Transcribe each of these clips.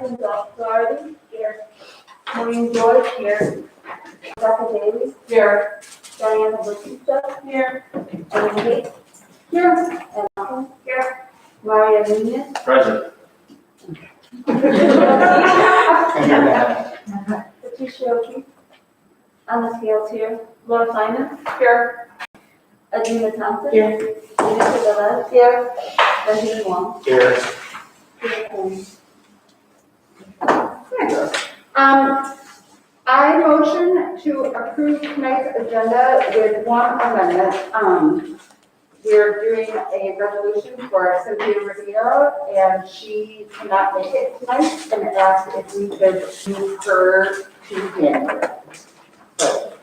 Captain Doherty. Here. Maureen George. Here. Rebecca Daly. Here. Diana Batista. Here. Ellen Gates. Here. And Malcolm. Here. Maria Nunez. Present. Patricia O'Keefe. Anna Scales here. Laura Simon. Here. Adina Thompson. Here. Vanessa Velez. Here. Benjamin Wong. Here. I motion to approve tonight's agenda with one amendment. We're doing a resolution for Cynthia Rivera, and she cannot make it tonight, and asked if we could move her to January. So,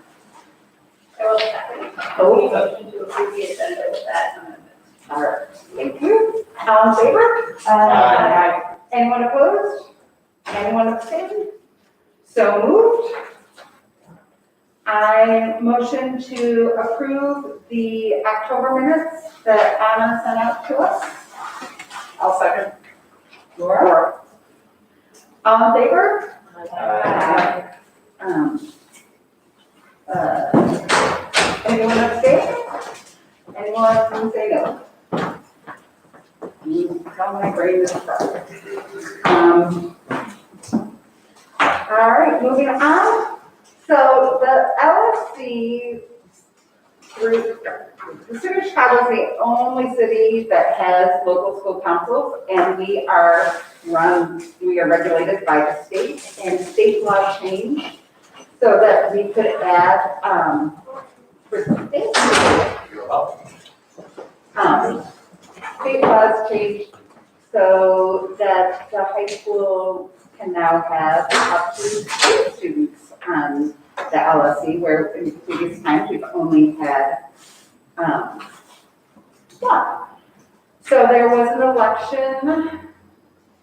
I will second. Motion to approve the agenda with that amendment. all right, thank you. All in favor? Aye. Anyone opposed? Anyone abstained? So moved. I motion to approve the October minutes that Anna sent out to us. I'll second. Laura? All in favor? Aye. Anyone abstain? Anyone say no? Tell my brain is fried. All right, moving on. So the LSC group, the city of Chicago is the only city that has local school councils, and we are regulated by the state, and state law changed so that we could add, You're welcome. state laws changed so that the high school can now have up to 6 students on the LSC, where in previous times we've only had one. So there was an election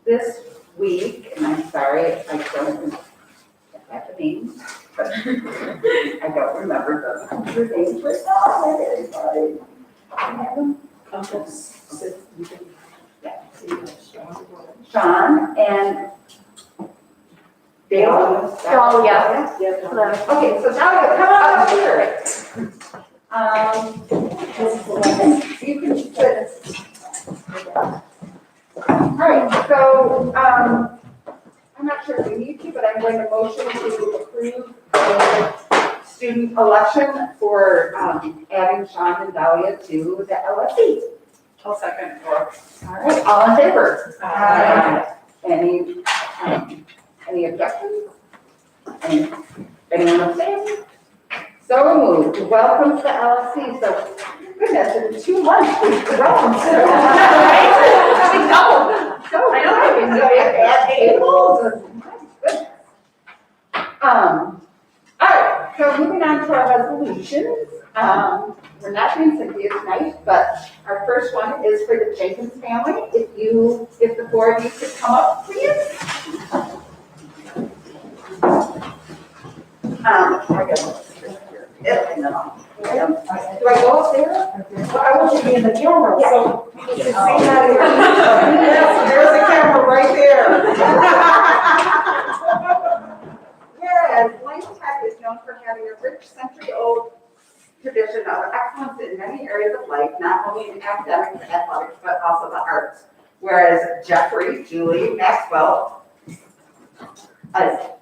this week, and I'm sorry, I don't have the names, but I don't remember the names myself. Very sorry. I have them. Sean and Dale. Oh, yeah. Okay, so now come on up here. You can sit. All right, so, I'm not sure if we need to, but I'm going to motion to approve the student election for, adding Sean and Dahlia to the LSC. I'll second. All right, all in favor? Aye. Any objections? Anyone abstaining? So moved. Welcome to the LSC. So, goodness, in 2 months, we've grown. So, I know. we have tables and, my goodness. All right, so moving on to our resolutions. We're not doing Cynthia tonight, but our first one is for the Jenkins family. If the 4 of you could come up, please. Do I go up there? Well, I want you to be in the camera, so people can see that here. Yes, there's a camera right there. Whereas Blaine Tech is known for having a rich century-old tradition of excellence in many areas of life, not only in academics and athletics, but also the arts. Whereas Jeffrey, Julie, Maxwell,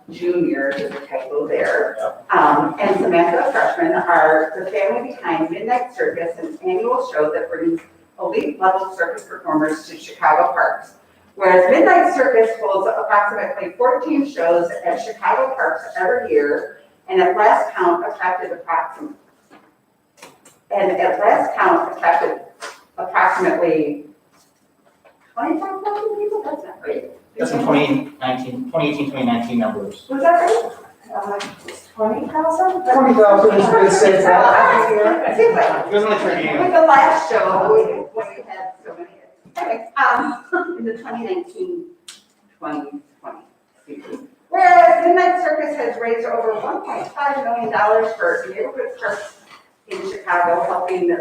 junior is the title there, and Samantha, a freshman, are the family behind Midnight Circus, an annual show that brings elite level circus performers to Chicago parks. Whereas Midnight Circus holds approximately 14 shows at Chicago parks every year, and at last count attracted approximately 25,000 people. That's not right. That's in 2018-2019 numbers. Was that right? 20,000? 20,000 is good safe every year. It was only 30 With the last show, when we had so many. Anyway, in the 2019-2020 season. Whereas Midnight Circus has raised over $1.5 million for neighborhood parks in Chicago, helping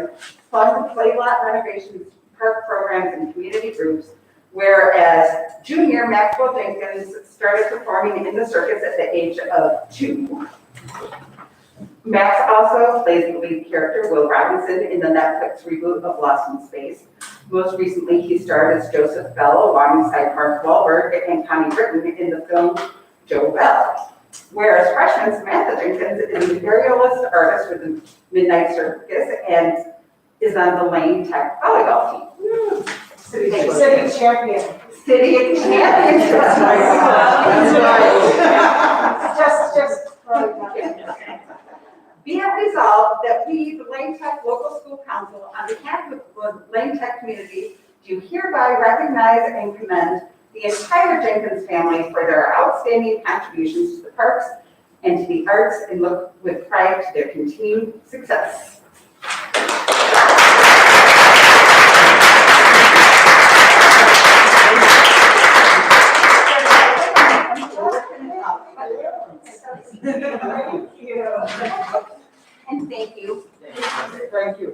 fund play lot renovations, park programs, and community groups. Whereas junior Maxwell Jenkins started performing in the circus at the age of 2. Max also plays the lead character, Will Robinson, in the Netflix reboot of Lost in Space. Most recently, he starred as Joseph Bell alongside Mark Wahlberg and Connie Britton in the film Joe Bell. Whereas freshman Samantha Jenkins is an aerialist artist with the Midnight Circus and is on the Lane Tech volleyball team. City champion. City champion. That's right. Just. Be it resolved that we, the Lane Tech Local School Council, on behalf of the Lane Tech community, do hereby recognize and commend the entire Jenkins family for their outstanding contributions to the parks and to the arts, and look with pride to their continued success. Thank you. And thank you. Thank you.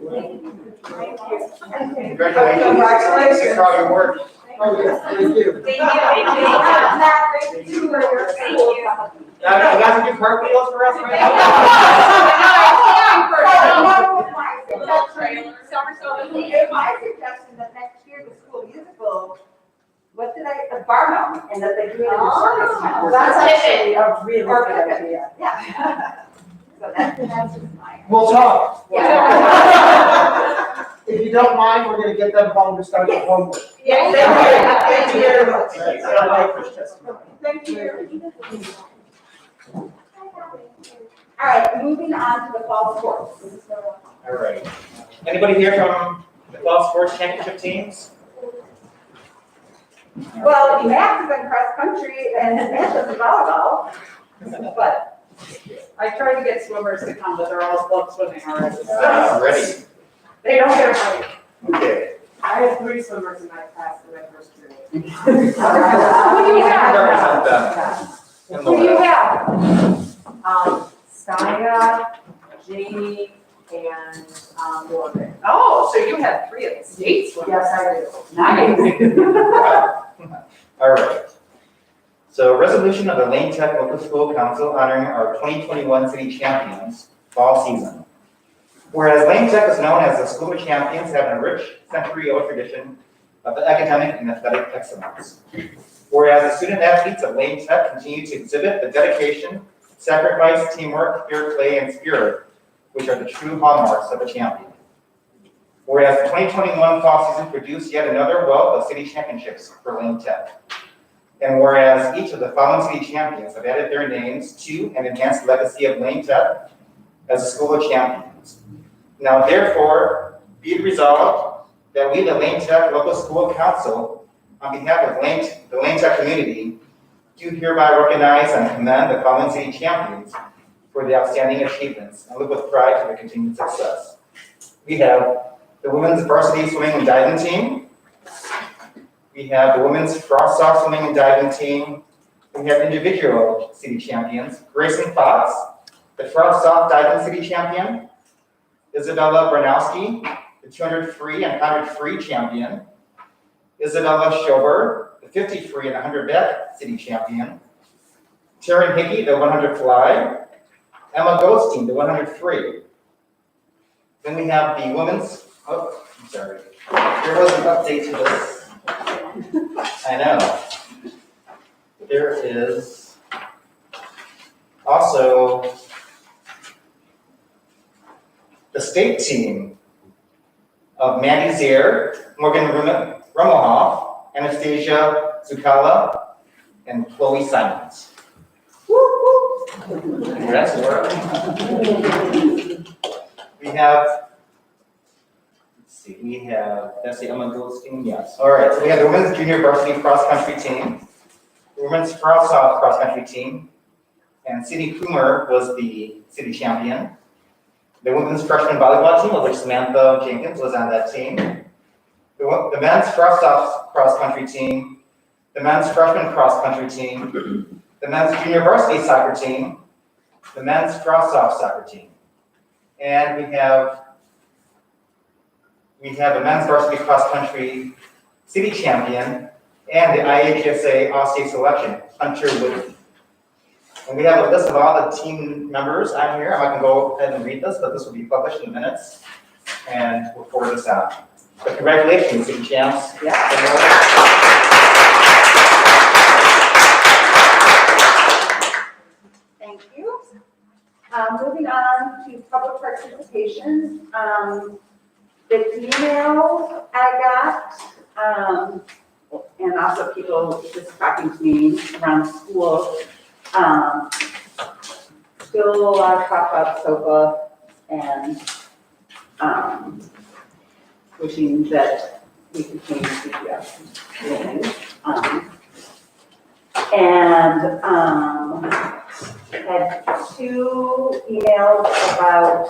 Congratulations. Congratulations. Good for your work. Oh, yes, thank you. Thank you. You guys can do cartwheels for us right now? My suggestion that next year the school musical, Barnum, and that they do it in the circus town. That's actually a really Or good Pippin. idea. Yeah. So that's just mine. We'll talk. Yeah. If you don't mind, we're gonna get them home to start the homework. Thank you very much. Thank you. All right, moving on to the fall sports. All right. Anybody here from the fall sports championship teams? Well, Max is in cross country and Samantha's in volleyball, but I tried to get swimmers to come, but they're all club swimming already. Ready. They don't get a break. Okay. I had 3 swimmers in my class in my first period. Who do you have? Represent them. And Who do you Laura. have? Staya, Jamie, and Morgan. Oh, so you have 3 of the state swimmers. Yes, I do. Nice. All right. So resolution of the Lane Tech Local School Council honoring our 2021 city champions fall season. Whereas Lane Tech is known as the school of champions, having a rich century-old tradition of academic and athletic excellence. Whereas the student athletes of Lane Tech continue to exhibit the dedication, sacrifice, teamwork, fair play, and spirit, which are the true hallmarks of a champion. Whereas the 2021 fall season produced yet another wealth of city championships for Lane Tech. And whereas each of the following city champions have added their names to and enhanced the legacy of Lane Tech as a school of champions. Now therefore, be it resolved that we, the Lane Tech Local School Council, on behalf of the Lane Tech community, do hereby recognize and commend the following city champions for the outstanding achievements and look with pride to their continued success. We have the women's varsity swimming and diving team. We have the women's frost sock swimming and diving team. We have individual city champions, Grayson Fox, the frost sock diving city champion, Isabella Branowski, the 200 free and 100 free champion, Isabella Schober, the 50 free and 100 back city champion, Taryn Hickey, the 100 fly, Emma Goldstein, the 100 free. Then we have the women's, oh, I'm sorry. There was an update to this. I know. There is also the state team of Mandy Zier, Morgan Rumelhoff, Anastasia Zucala, and Chloe Simons. That's Laura. We have, let's see, that's the Emma Goldstein, yes. All right, so we have the women's junior varsity cross country team, the women's cross country team, and Sydney Coomer was the city champion. The women's freshman volleyball team, of which Samantha Jenkins was on that team. The men's cross country team, the men's freshman cross country team, the men's junior varsity soccer team, the men's cross-off soccer team. And we have the men's varsity cross country city champion, and the IHSA All-State Selection, Hunter Wood. And we have a list of all the team members on here. I'm not gonna go ahead and read this, but this will be published in the minutes, and we'll forward this out. But congratulations, city champs. Thank you. Moving on to public participation. The email I got, and also people just talking to me around school, still a lot of talk about Ciwp and wishing that we could change CPS. Had two emails about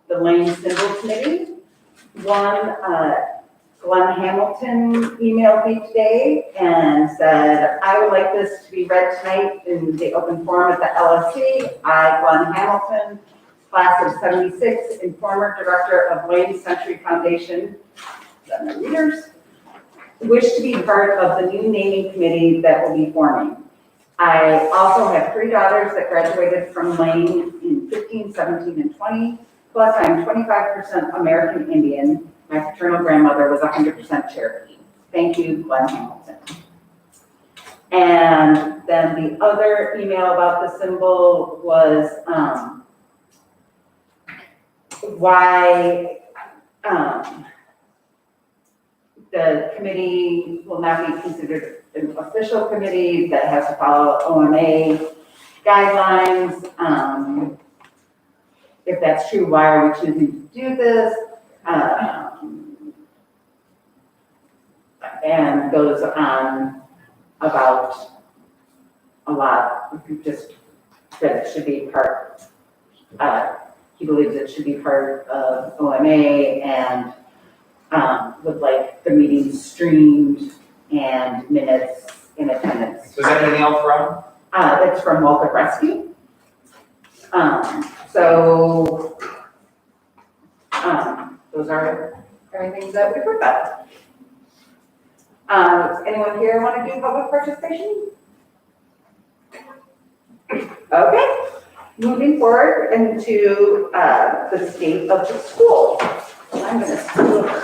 the Lane Symbol Committee. One, Glenn Hamilton emailed me today and said, I would like this to be read tonight in the open forum at the LSC. I, Glenn Hamilton, class of 76, and former director of Lane Century Foundation, readers, wish to be part of the new naming committee that will be forming. I also have 3 daughters that graduated from Lane in 15, 17, and 20, plus I'm 25% American Indian. My paternal grandmother was 100% Cherokee. Thank you, Glenn Hamilton. And then the other email about the symbol was why the committee will not be considered an official committee that has to follow OMA guidelines. If that's true, why are we choosing to do this? And goes on about a lot, just that it should be part, he believes it should be part of OMA and would like the meetings streamed and minutes in attendance. Was that an email from? It's from Walter Rescue. Those are everything that we've heard about. Does anyone here want to do public participation? Okay, moving forward into the state of the school. I'm going to scoot over.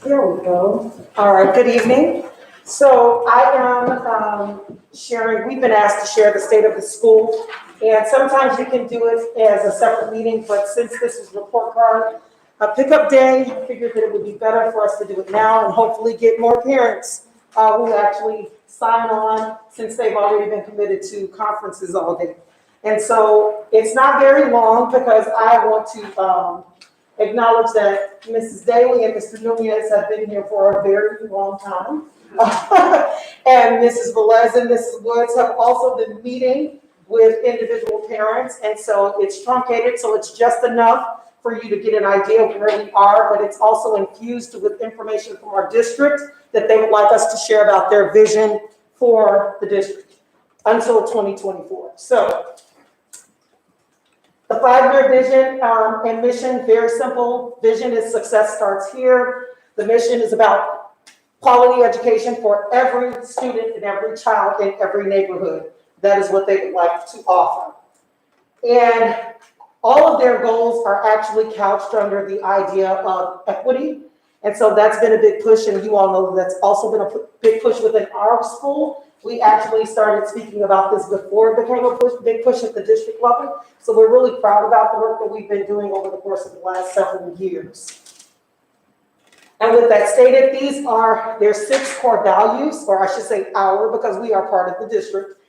There we go. All right, good evening. So I am sharing, we've been asked to share the state of the school, and sometimes you can do it as a separate meeting, but since this is report card, a pickup day, I figured that it would be better for us to do it now and hopefully get more parents who actually sign on since they've already been committed to conferences all day. And so it's not very long because I want to acknowledge that Mrs. Daly and Mr. Nunez have been here for a very long time. And Mrs. Velez and Mrs. Woods have also been meeting with individual parents. And so it's truncated, so it's just enough for you to get an idea of where we are, but it's also infused with information from our district that they would like us to share about their vision for the district until 2024. So the 5-year vision and mission, very simple. Vision is success starts here. The mission is about quality education for every student and every child in every neighborhood. That is what they would like to offer. And all of their goals are actually couched under the idea of equity. And so that's been a big push, and you all know that's also been a big push within our school. We actually started speaking about this before it became a big push at the district level. So we're really proud about the work that we've been doing over the course of the last several years. And with that stated, these are their 6 core values, or I should say our, because we are part of the district.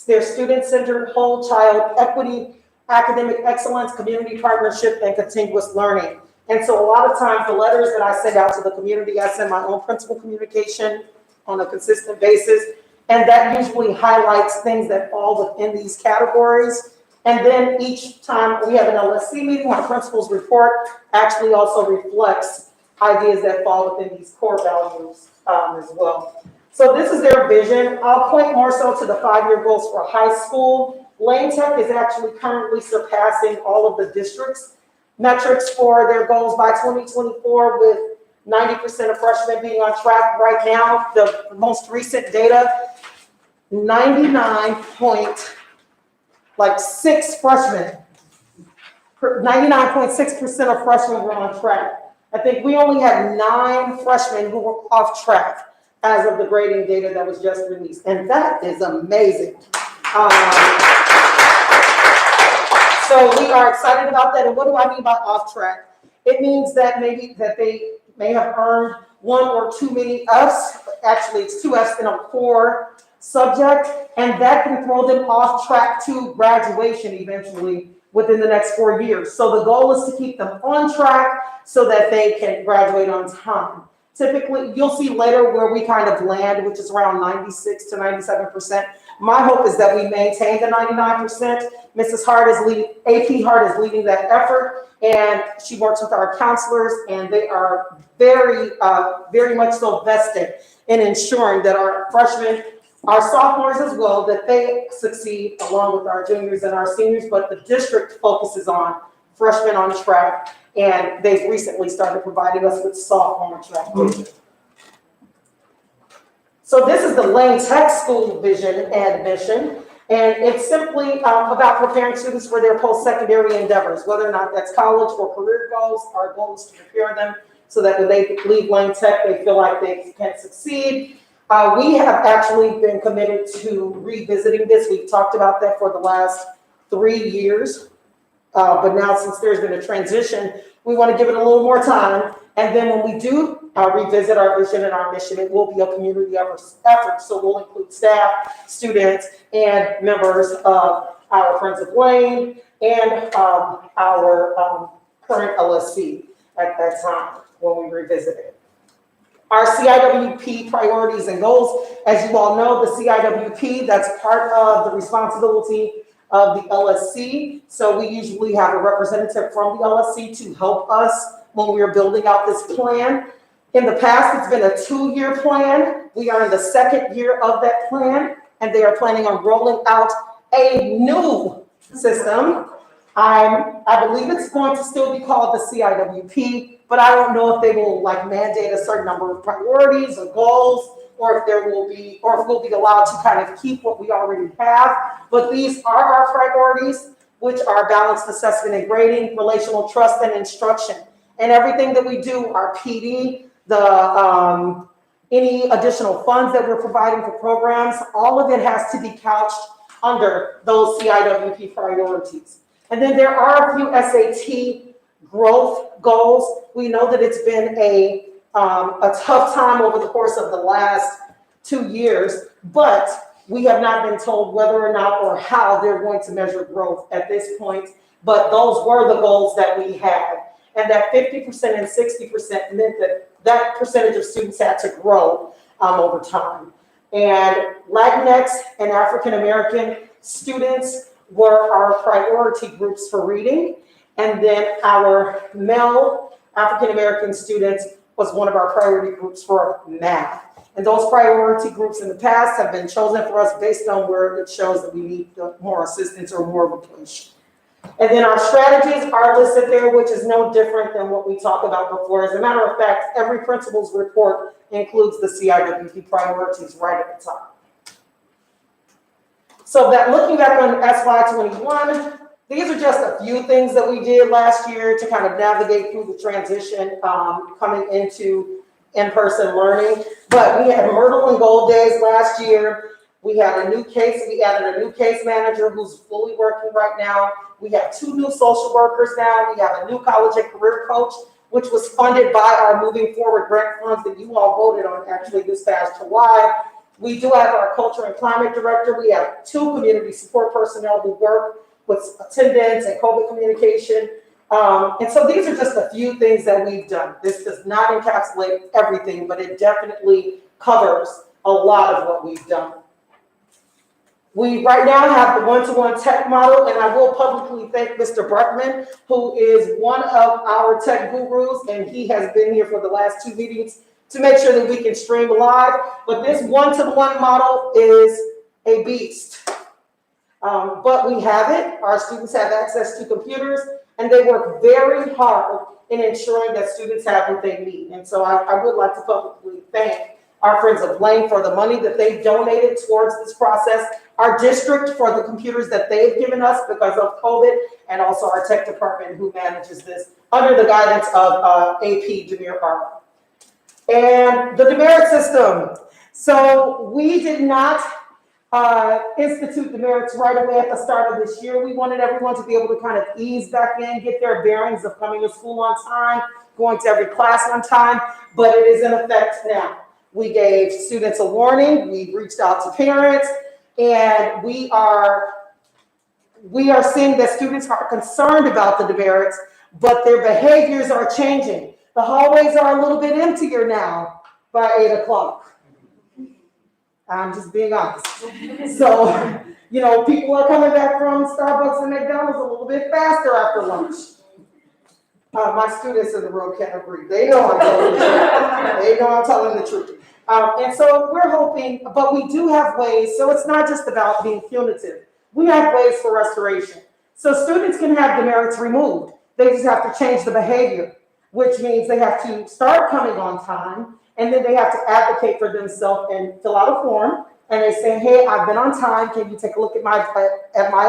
They're student-centered, whole child equity, academic excellence, community partnership, and continuous learning. And so a lot of times, the letters that I send out to the community, I send my own principal communication on a consistent basis. And that usually highlights things that fall within these categories. And then each time we have an LSC meeting, our principal's report actually also reflects ideas that fall within these core values as well. So this is their vision. I'll point more so to the 5-year goals for high school. Lane Tech is actually currently surpassing all of the districts' metrics for their goals by 2024, with 90% of freshmen being on track right now. The most recent data, 99.6% of freshmen were on track. I think we only had 9 freshmen who were off track as of the grading data that was just released, and that is amazing. So we are excited about that. And what do I mean by off track? It means that maybe that they may have earned 1 or 2 many Fs. Actually, it's 2 Fs in a core subject, and that can throw them off track to graduation eventually within the next 4 years. So the goal is to keep them on track so that they can graduate on time. Typically, you'll see later where we kind of land, which is around 96 to 97%. My hope is that we maintain the 99%. Mrs. Hart is leading, AP Hart is leading that effort, and she works with our counselors, and they are very much so vested in ensuring that our freshmen, our sophomores as well, that they succeed along with our juniors and our seniors, but the district focuses on freshmen on track, and they've recently started providing us with sophomore track. So this is the Lane Tech School vision and mission, and it's simply about preparing students for their post-secondary endeavors, whether or not that's college or career goals. Our goal is to prepare them so that when they leave Lane Tech, they feel like they can succeed. We have actually been committed to revisiting this. We've talked about that for the last 3 years, but now since there's been a transition, we want to give it a little more time. And then when we do revisit our vision and our mission, it will be a community effort. So we'll include staff, students, and members of our Friends of Lane and our current LSC at that time when we revisit it. Our CIWP priorities and goals, as you all know, the CIWP, that's part of the responsibility of the LSC. So we usually have a representative from the LSC to help us when we are building out this plan. In the past, it's been a 2-year plan. We are in the 2nd year of that plan, and they are planning on rolling out a new system. I believe it's going to still be called the CIWP, but I don't know if they will mandate a certain number of priorities or goals, or if we'll be allowed to kind of keep what we already have. But these are our priorities, which are balanced assessment and grading, relational trust and instruction. And everything that we do, our PD, any additional funds that we're providing for programs, all of it has to be couched under those CIWP priorities. And then there are a few SAT growth goals. We know that it's been a tough time over the course of the last 2 years, but we have not been told whether or not or how they're going to measure growth at this point. But those were the goals that we had. And that 50% and 60% meant that percentage of students had to grow over time. And Latinx and African American students were our priority groups for reading. And then our male African American students was one of our priority groups for math. And those priority groups in the past have been chosen for us based on where it shows that we need more assistance or more of a push. And then our strategies are listed there, which is no different than what we talked about before. As a matter of fact, every principal's report includes the CIWP priorities right at the top. So that looking back on SY21, these are just a few things that we did last year to kind of navigate through the transition coming into in-person learning. But we had Myrtle and Gold Days last year. We added a new case manager who's fully working right now. We have 2 new social workers now. We have a new college and career coach, which was funded by our Moving Forward grant funds that you all voted on actually this past July. We do have our culture and climate director. We have 2 community support personnel who work with attendance and COVID communication. And so these are just a few things that we've done. This does not encapsulate everything, but it definitely covers a lot of what we've done. We right now have the one-to-one tech model, and I will publicly thank Mr. Bartman, who is one of our tech gurus, and he has been here for the last 2 meetings to make sure that we can stream live. But this one-to-one model is a beast. But we have it. Our students have access to computers, and they work very hard in ensuring that students have what they need. And so I would like to publicly thank our friends of Lane for the money that they've donated towards this process, our district for the computers that they've given us because of COVID, and also our tech department who manages this under the guidance of AP Demir Barber. And the demerit system. So we did not institute demerits right away at the start of this year. We wanted everyone to be able to kind of ease back in, get their bearings of coming to school on time, going to every class on time, but it is in effect now. We gave students a warning, we reached out to parents, and we are seeing that students are concerned about the demerits, but their behaviors are changing. The hallways are a little bit emptier now by 8 o'clock. I'm just being honest. So, people are coming back from Starbucks and McDonald's a little bit faster after lunch. My students in the room can't agree. They know I'm telling the truth. They know I'm telling the truth. And so we're hoping, but we do have ways, so it's not just about being punitive. We have ways for restoration. So students can have demerits removed. They just have to change the behavior, which means they have to start coming on time, and then they have to advocate for themselves and fill out a form. And they say, hey, I've been on time. Can you take a look at my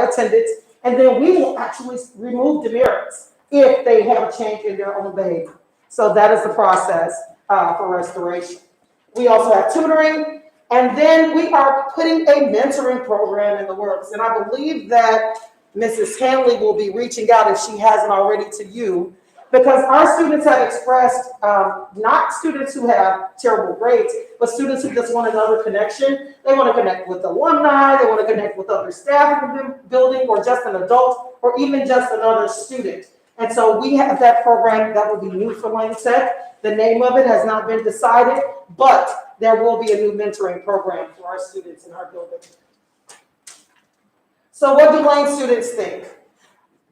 attendance? And then we will actually remove demerits if they have a change in their own behavior. So that is the process for restoration. We also have tutoring. And then we are putting a mentoring program in the works. And I believe that Mrs. Hanley will be reaching out, if she hasn't already, to you, because our students have expressed, not students who have terrible grades, but students who just want another connection. They want to connect with alumni, they want to connect with other staff in the building, or just an adult, or even just another student. And so we have that program that will be new for Lane Tech. The name of it has not been decided, but there will be a new mentoring program for our students in our building. So what do Lane students think?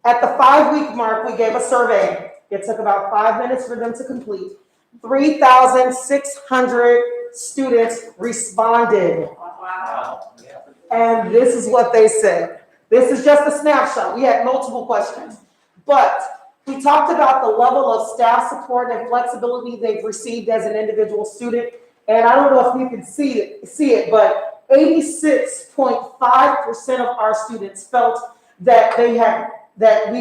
At the 5-week mark, we gave a survey. It took about 5 minutes for them to complete. 3,600 students responded. Wow. Yeah. And this is what they said. This is just a snapshot. We had multiple questions. But we talked about the level of staff support and flexibility they've received as an individual student. And I don't know if you can see it, but 86.5% of our students felt that we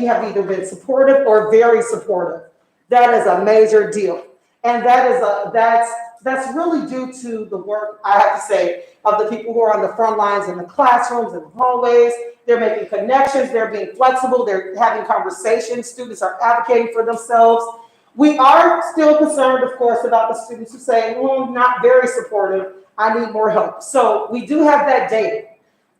have either been supportive or very supportive. That is a major deal. And that's really due to the work, I have to say, of the people who are on the front lines in the classrooms and the hallways. They're making connections, they're being flexible, they're having conversations, students are advocating for themselves. We are still concerned, of course, about the students who say, not very supportive, I need more help. So we do have that data,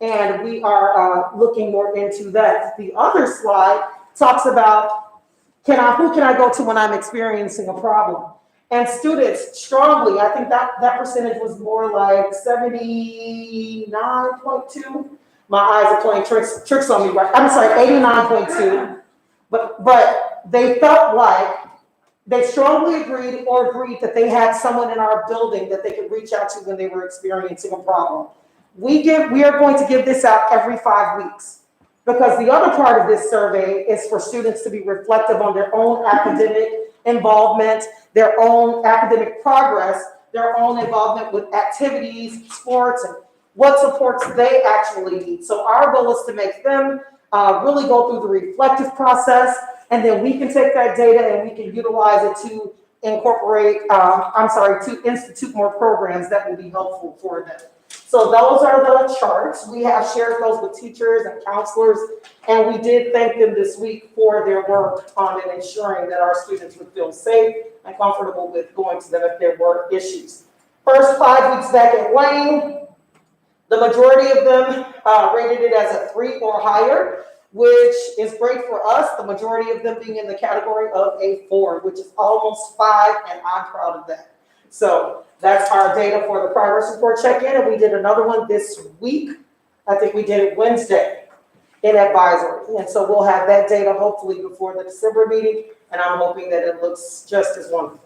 and we are looking more into that. The other slide talks about, who can I go to when I'm experiencing a problem? And students strongly, I think that percentage was more like 79.2. My eyes are playing tricks on me, right? I'm sorry, 89.2. But they felt like they strongly agreed that they had someone in our building that they could reach out to when they were experiencing a problem. We are going to give this out every 5 weeks, because the other part of this survey is for students to be reflective on their own academic involvement, their own academic progress, their own involvement with activities, sports, and what supports they actually need. So our goal is to make them really go through the reflective process, and then we can take that data and we can utilize it to to institute more programs that will be helpful for them. So those are the charts. We have shared those with teachers and counselors, and we did thank them this week for their work on ensuring that our students would feel safe and comfortable with going to them if there were issues. First 5 weeks back at Lane, the majority of them rated it as a 3 or higher. which is great for us, the majority of them being in the category of a 4, which is almost 5, and I'm proud of that. So that's our data for the progress report check-in, and we did another one this week. I think we did it Wednesday in advisory. And so we'll have that data hopefully before the December meeting, and I'm hoping that it looks just as wonderful,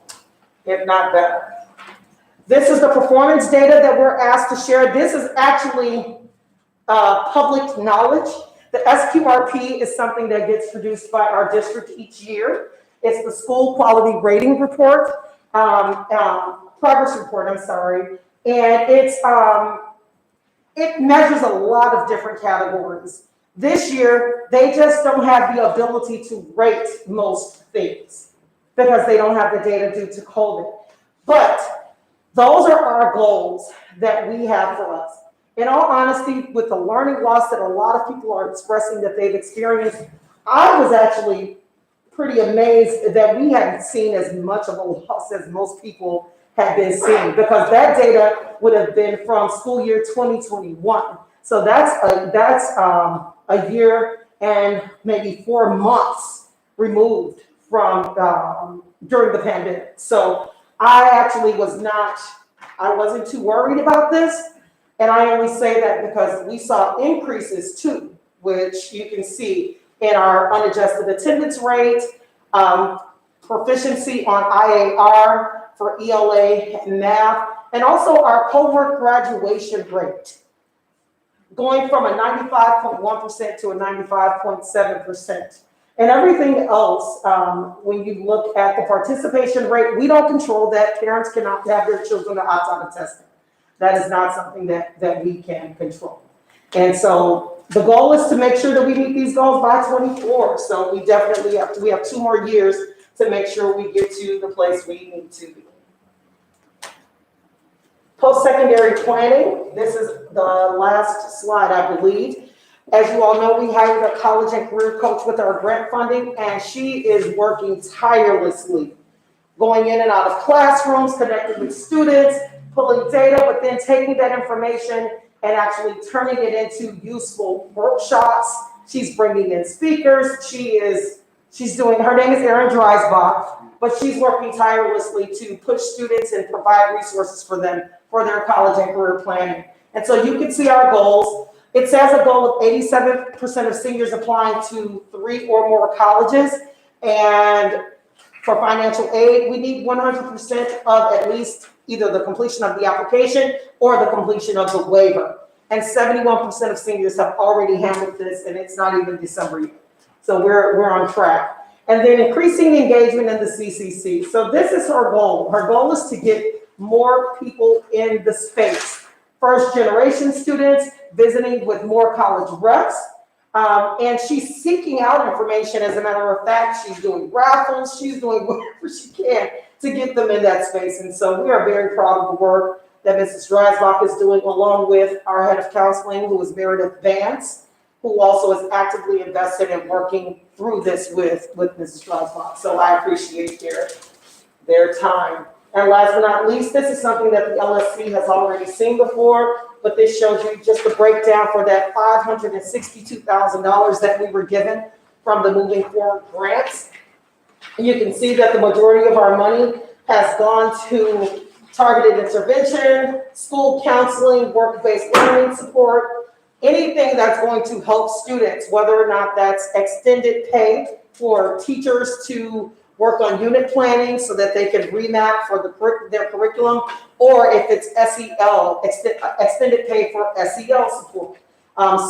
if not better. This is the performance data that we're asked to share. This is actually public knowledge. The SQRP is something that gets produced by our district each year. It's the school quality rating report, progress report, I'm sorry. And it measures a lot of different categories. This year, they just don't have the ability to rate most things because they don't have the data due to COVID. But those are our goals that we have for us. In all honesty, with the learning loss that a lot of people are expressing that they've experienced, I was actually pretty amazed that we hadn't seen as much of a loss as most people have been seeing, because that data would have been from school year 2021. So that's a year and maybe 4 months removed from during the pandemic. So I actually I wasn't too worried about this. And I only say that because we saw increases too, which you can see in our unadjusted attendance rate, proficiency on IAR for ELA and math, and also our cohort graduation rate, going from a 95.1% to a 95.7%. And everything else, when you look at the participation rate, we don't control that. Parents cannot have their children opt out of testing. That is not something that we can control. And so the goal is to make sure that we meet these goals by 24. So we definitely we have 2 more years to make sure we get to the place we need to be. Post-secondary planning, this is the last slide, I believe. As you all know, we hired a college and career coach with our grant funding, and she is working tirelessly, going in and out of classrooms, connecting with students, pulling data, but then taking that information and actually turning it into useful workshops. She's bringing in speakers. She's doing, her name is Erin Dreisbach, but she's working tirelessly to push students and provide resources for them for their college and career planning. And so you can see our goals. It says a goal of 87% of seniors applying to 3 or more colleges. And for financial aid, we need 100% of at least either the completion of the application or the completion of the waiver. And 71% of seniors have already handled this, and it's not even December yet. So we're on track. And then increasing engagement in the CCC. So this is her goal. Her goal is to get more people in the space. First generation students visiting with more college reps. And she's seeking out information. As a matter of fact, she's doing raffles. She's doing whatever she can to get them in that space. And so we are very proud of the work that Mrs. Dreisbach is doing, along with our head of counseling, who is Meredith Vance, who also is actively invested in working through this with Mrs. Dreisbach. So I appreciate their time. And last but not least, this is something that the LSC has already seen before, but this shows you just the breakdown for that $562,000 that we were given from the Moving Forward grants. And you can see that the majority of our money has gone to targeted intervention, school counseling, work-based learning support, anything that's going to help students, whether or not that's extended pay for teachers to work on unit planning so that they can remap for their curriculum, or if it's SEL, extended pay for SEL support,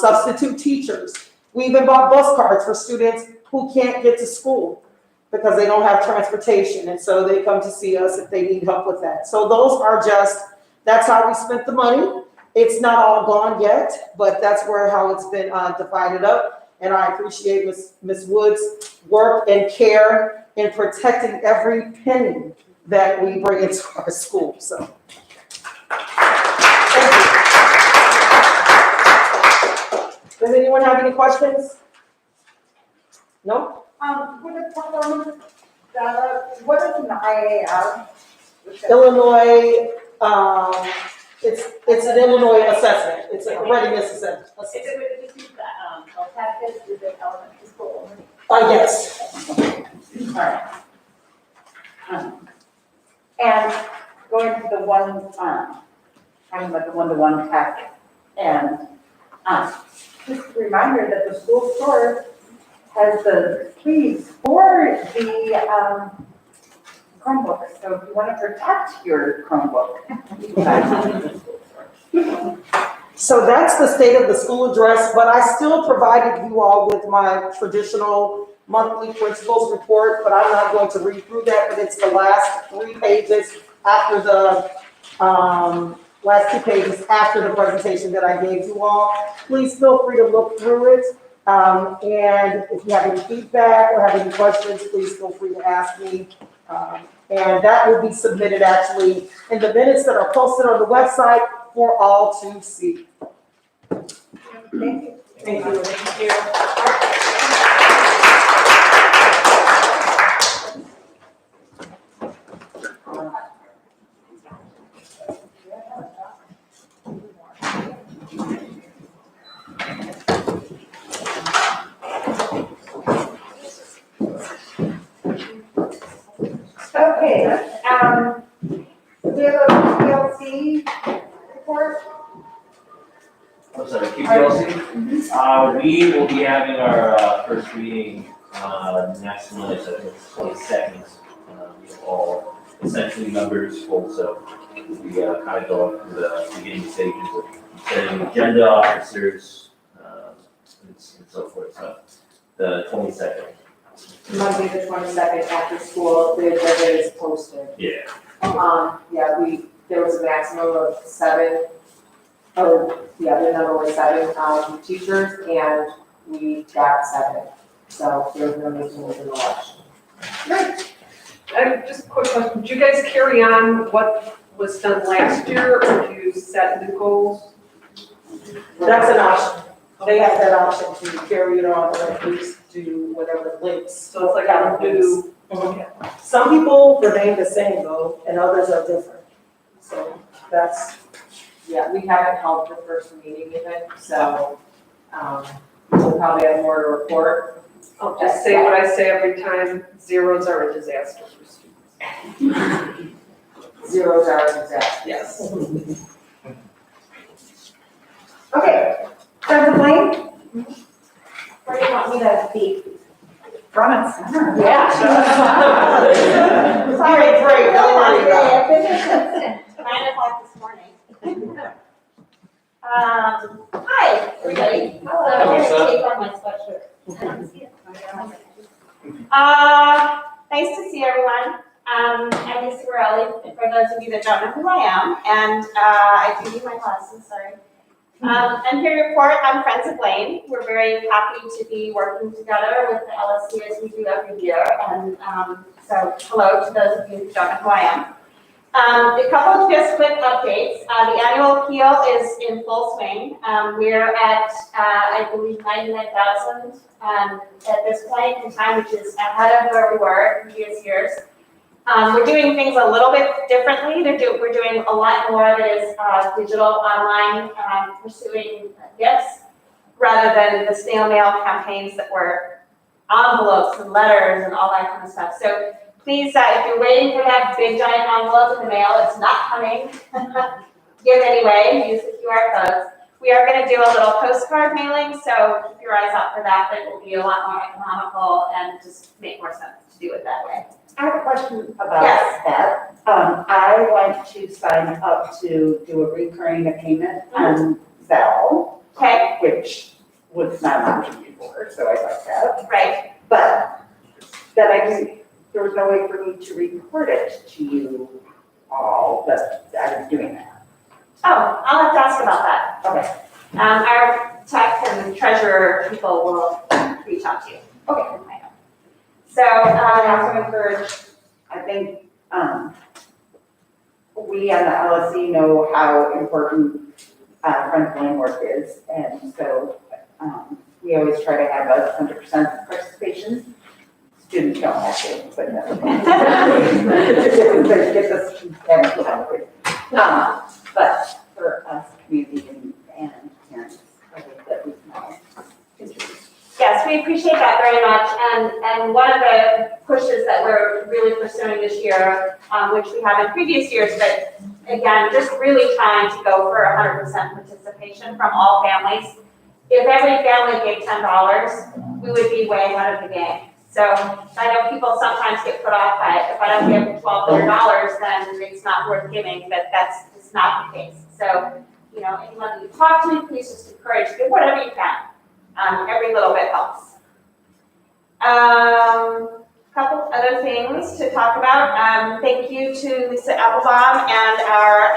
substitute teachers. We even bought bus cards for students who can't get to school because they don't have transportation, and so they come to see us if they need help with that. So those are that's how we spent the money. It's not all gone yet, but that's how it's been divided up, and I appreciate Ms. Wood's work and care in protecting every penny that we bring into our school. So, thank you. Does anyone have any questions? No? For the performance data, what is an IAR? Illinois, it's an Illinois assessment. It's a readiness assessment. Is it just use the instructional package, is it elementary school only? Yes. Alright. And going to the one, talking about the one-to-one packet. And, just a reminder that the school store has the keys for the, Chromebooks. So if you want to protect your Chromebook, you can buy one at the school store. So that's the state of the school address, but I still provided you all with my traditional monthly principals report, but I'm not going to read through that, but it's the last 3 pages after the, last 2 pages after the presentation that I gave you all. Please feel free to look through it. And if you have any feedback or have any questions, please feel free to ask me. And that will be submitted actually in the minutes that are posted on the website for all to see. Thank you. Thank you. Thank you. Okay, we have a PLC report. I'm sorry, QPLC? We will be having our first meeting next month, I think it's 22nd. We have all essentially members full, so we kind of go through the beginning stages of setting agenda, officers, and so forth. So the 22nd. Monday, the 22nd, after school, the agenda is posted. Yeah. Yeah, there was a maximum of 7, the number was 7, teachers, and we got 7. So there's no making it an election. Right. Just a quick question, did you guys carry on what was done last year, or do you set new goals? That's an option. They have that option to carry it on or at least do whatever links. So it's like a new, Some people remain the same though, and others are different. So that's, Yeah, we haven't held the first meeting even, so, we'll probably have more to report. I'll just say what I say every time, zeros are a disaster for students. Zeros are a disaster. Yes. Okay, Dr. Blaine? Where do you want me to be? Front and center. Yeah. Sorry, great. Don't worry about it. I've been here since 9 o'clock this morning. Hi, everybody. Hello. I'm gonna take off my sweatshirt. I don't see it. Nice to see everyone. I'm Lisa Borelli, for those of you that don't know who I am, and I do need my glasses, sorry. I'm here to report on Friends of Blaine. We're very happy to be working together with the LSC as we do every year, and so hello to those of you who don't know who I am. A couple of just quick updates. The annual appeal is in full swing. We're at, I believe, 99,000 at this point in time, which is ahead of where we were in previous years. We're doing things a little bit differently. We're doing a lot more that is digital, online, pursuing gifts, rather than the snail mail campaigns that were envelopes and letters and all that kind of stuff. So please, if you're waiting for that big giant envelope in the mail, it's not coming. Give anyway, use the QR codes. We are going to do a little postcard mailing, so keep your eyes out for that. It will be a lot more economical and just make more sense to do it that way. I have a question about Yes. that. I want to sign up to do a recurring payment on Zelle, Okay, which was not an option before, so I like that. right. But that I didn't, there was no way for me to report it to you all, but I was doing that. Oh, I'll have to ask about that. Okay. Our tech and treasurer people will reach out to you. Okay. So, I also encourage, I think, we on the LSC know how important Friends of Blaine work is, and so we always try to have a 100% participation. Students don't have to, but no. Get this, but for us, community and parents, I think that we can all contribute. we appreciate that very much, and one of the pushes that we're really pursuing this year, which we have in previous years, but again, just really trying to go for 100% participation from all families. If every family gave $10, we would be way ahead of the game. So I know people sometimes get put off by it. If I don't give $1,200, then it's not worth giving, but that's just not the case. So, you know, anyone you talk to, please just encourage, give whatever you can. Every little bit helps. Couple other things to talk about. Thank you to Lisa Applebaum and our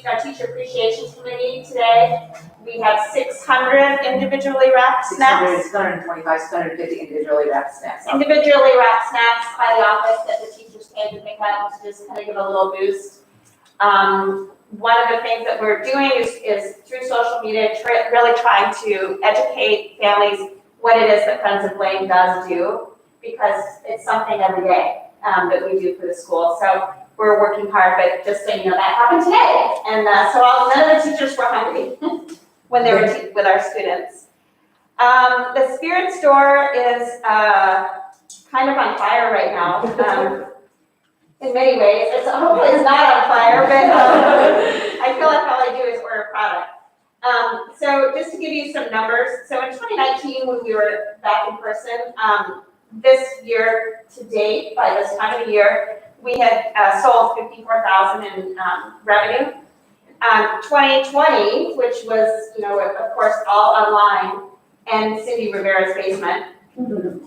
our teacher appreciation committee today. We had 600 individually wrapped snacks. 625, 650 individually wrapped snacks. Individually wrapped snacks by the office that the teachers came to pick up to just kind of give a little boost. One of the things that we're doing is through social media, really trying to educate families what it is that Friends of Blaine does do, because it's something every day that we do for the school. So we're working hard, but just so you know, that happened today. And so none of the teachers were hungry when they were with our students. The Spirit Store is kind of on fire right now. In many ways, hopefully it's not on fire, but I feel like all I do is order product. So just to give you some numbers, so in 2019, when we were back in person, this year to date, by this time of the year, we had sold $54,000 in revenue. 2020, which was, you know, of course, all online, and Cindy Rivera's basement,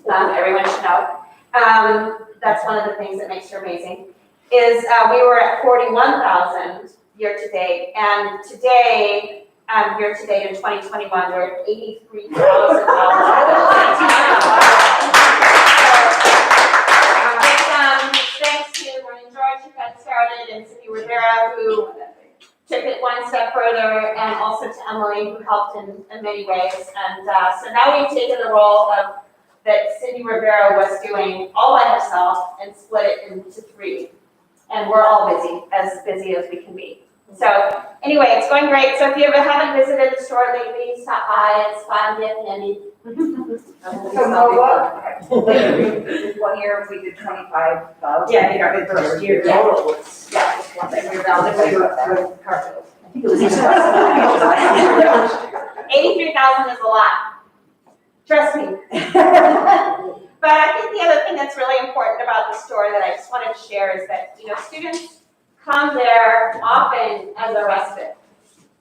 everyone should know. That's one of the things that makes her amazing, is we were at 41,000 year to date, and today, year to date in 2021, we're at $83,000. Thanks to Maureen George, who got started, and Cindy Rivera, who took it one step further, and also to Emily, who helped in many ways. And so now we've taken the role of that Cindy Rivera was doing all by herself and split it into 3. And we're all busy as we can be. So anyway, it's going great. So if you haven't visited the store lately, stop by. It's fun, get candy. So Noah, 1 year we did 25,000. Yeah, you know, the first year. Yeah. Total was, Yeah, just one thing, we're down to cartwheels. I think it was. 83,000 is a lot. Trust me. But I think the other thing that's really important about the store that I just wanted to share is that, you know, students come there often as a respite,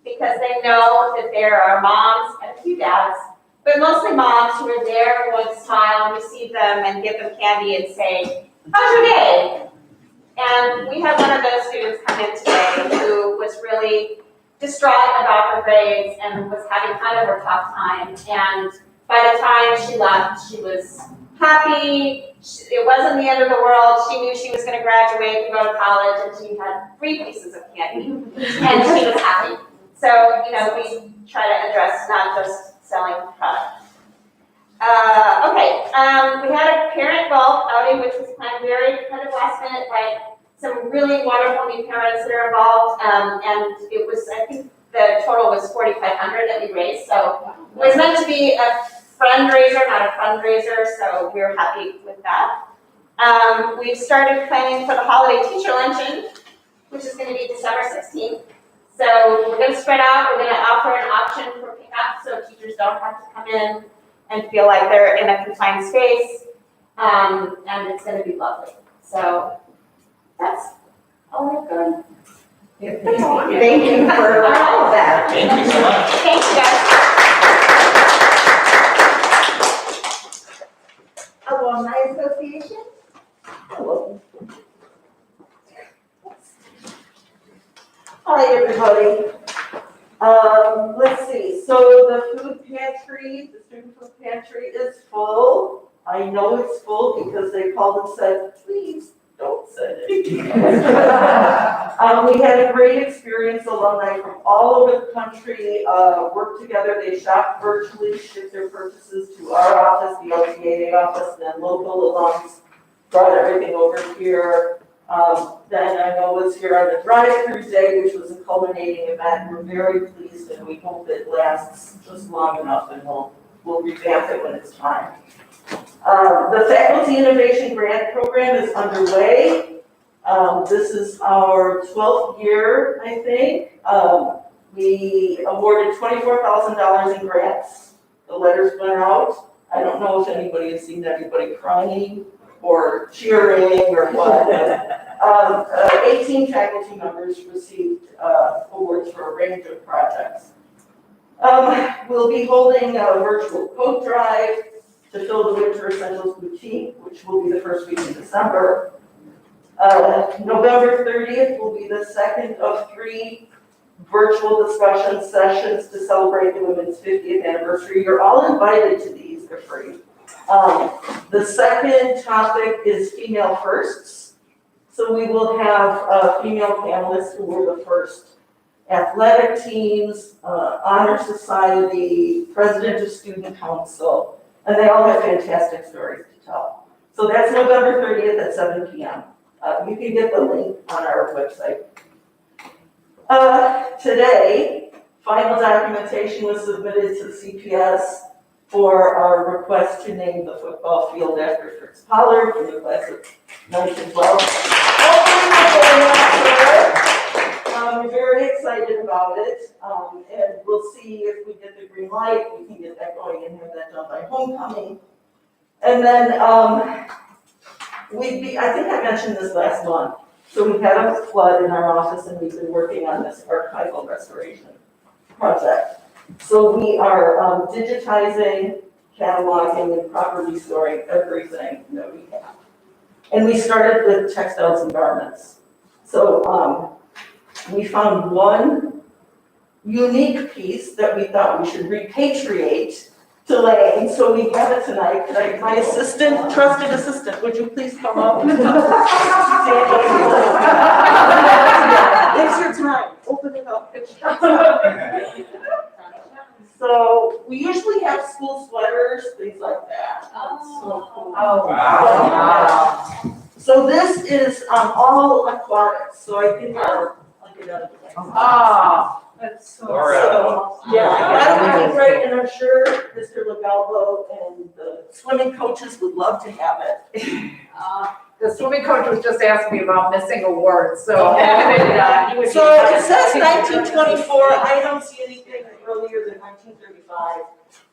because they know that there are moms and a few dads, but mostly moms who are there, who want to smile, receive them, and give them candy and say, "How's your day?" And we had one of those students come in today who was really distraught about her grades and was having kind of a tough time. And by the time she left, she was happy. It wasn't the end of the world. She knew she was going to graduate and go to college, and she had 3 pieces of candy, and she was happy. So, you know, we try to address not just selling product. We had a parent golf outing, which was planned very kind of last minute by some really wonderful new parents that are involved, and it was, I think the total was $4,500 that we raised. So it was meant to be a fundraiser, not a fundraiser, so we're happy with that. We've started planning for the holiday teacher luncheon, which is going to be December 16th. So we're going to spread out. We're going to offer an option for pickup, so teachers don't have to come in and feel like they're in a confined space, and it's going to be lovely. So that's all I've got. Thank you for all of that. Thank you so much. Thank you, guys. Alumni Association? Hello. Hi, everybody. Let's see, so the food pantry, the student food pantry is full. I know it's full because they called and said, please don't send it. We had a great experience. Alumni from all over the country worked together. They shopped virtually, shipped their purchases to our office, the LTA office, and then local alums brought everything over here. Then I know was here on the drive-through day, which was a culminating event. We're very pleased, and we hope it lasts just long enough, and we'll we'll revamp it when it's time. The Faculty Innovation Grant Program is underway. This is our 12th year, I think. We awarded $24,000 in grants. The letters went out. I don't know if anybody has seen anybody crying or cheering or what. 18 faculty members received awards for a range of projects. We'll be holding a virtual coat drive to fill the Winter Essentials Boutique, which will be the first week in December. November 30th will be the second of 3 virtual discussion sessions to celebrate the women's 50th anniversary. You're all invited to these, they're free. The second topic is female firsts. So we will have female panelists who were the first athletic teams, honor society, president of student council, and they all have fantastic stories to tell. So that's November 30th at 7 p.m. You can get the link on our website. Today, final documentation was submitted to the CPS for our request to name the football field after Fritz Pollard in the class of 1912. We're very excited about it, and we'll see if we get the green light, we can get that going and have that done by homecoming. And then I think I mentioned this last month. So we had a flood in our office and we've been working on this archival restoration project. So we are digitizing, cataloging, and properly storing everything that we have. And we started with textiles and garments. So we found one unique piece that we thought we should repatriate to Lane, so we have it tonight. My assistant, trusted assistant, would you please come up? It's your time, open it up. So we usually have school sweaters, things like that. So cool. Oh, wow. So this is all aquatic, so I think I'll get out of the way. Ah, that's so. Yeah, I think right, and I'm sure Mr. Legalvo and the swimming coaches would love to have it. The swimming coach was just asking me about missing awards, so. So it says 1924, I don't see anything earlier than 1935.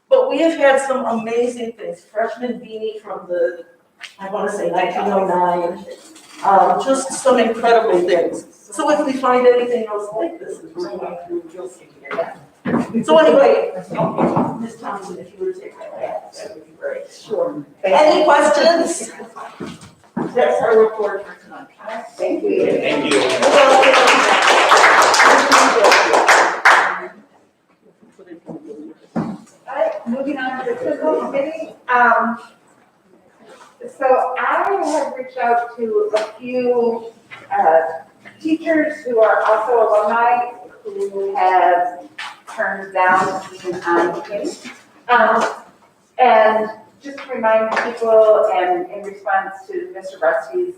But we have had some amazing things. Freshman beanie from the, I want to say 1909. Just some incredible things. So if we find anything else like this, as we're going through, you'll see it. So anyway, Ms. Thompson, if you would take that back, that would be great. Sure. Any questions? That's our report for tonight. thank you. Thank you. All right, moving on to the fiscal committee. So I have reached out to a few teachers who are also alumni who have turned down being on the committee. And just to remind people, and in response to Mr. Rusty's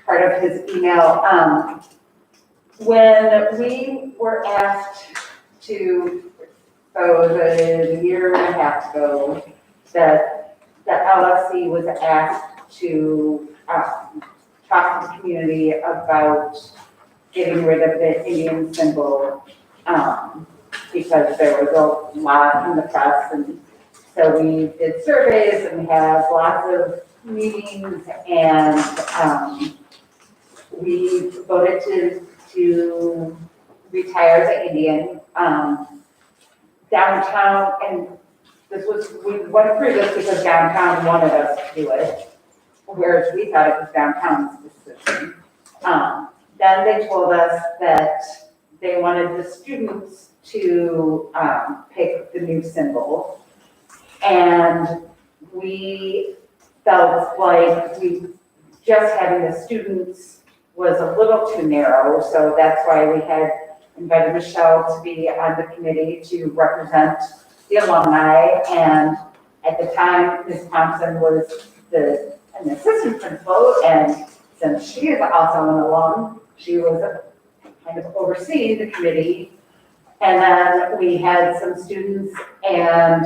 part of his email, when we were asked to, the year and a half ago, that the LSC was asked to talk to the community about getting rid of the Indian symbol, because there was a lot in the press, and so we did surveys and we have lots of meetings, and we voted to retire the Indian. Downtown, and we went through this because downtown wanted us to do it, whereas we thought it was downtown's decision. Then they told us that they wanted the students to pick the new symbol. And we felt like just having the students was a little too narrow, so that's why we had invited Michelle to be on the committee to represent the alumni. And at the time, Ms. Thompson was an assistant principal, and since she is also an alum, she was kind of overseeing the committee. And then we had some students and,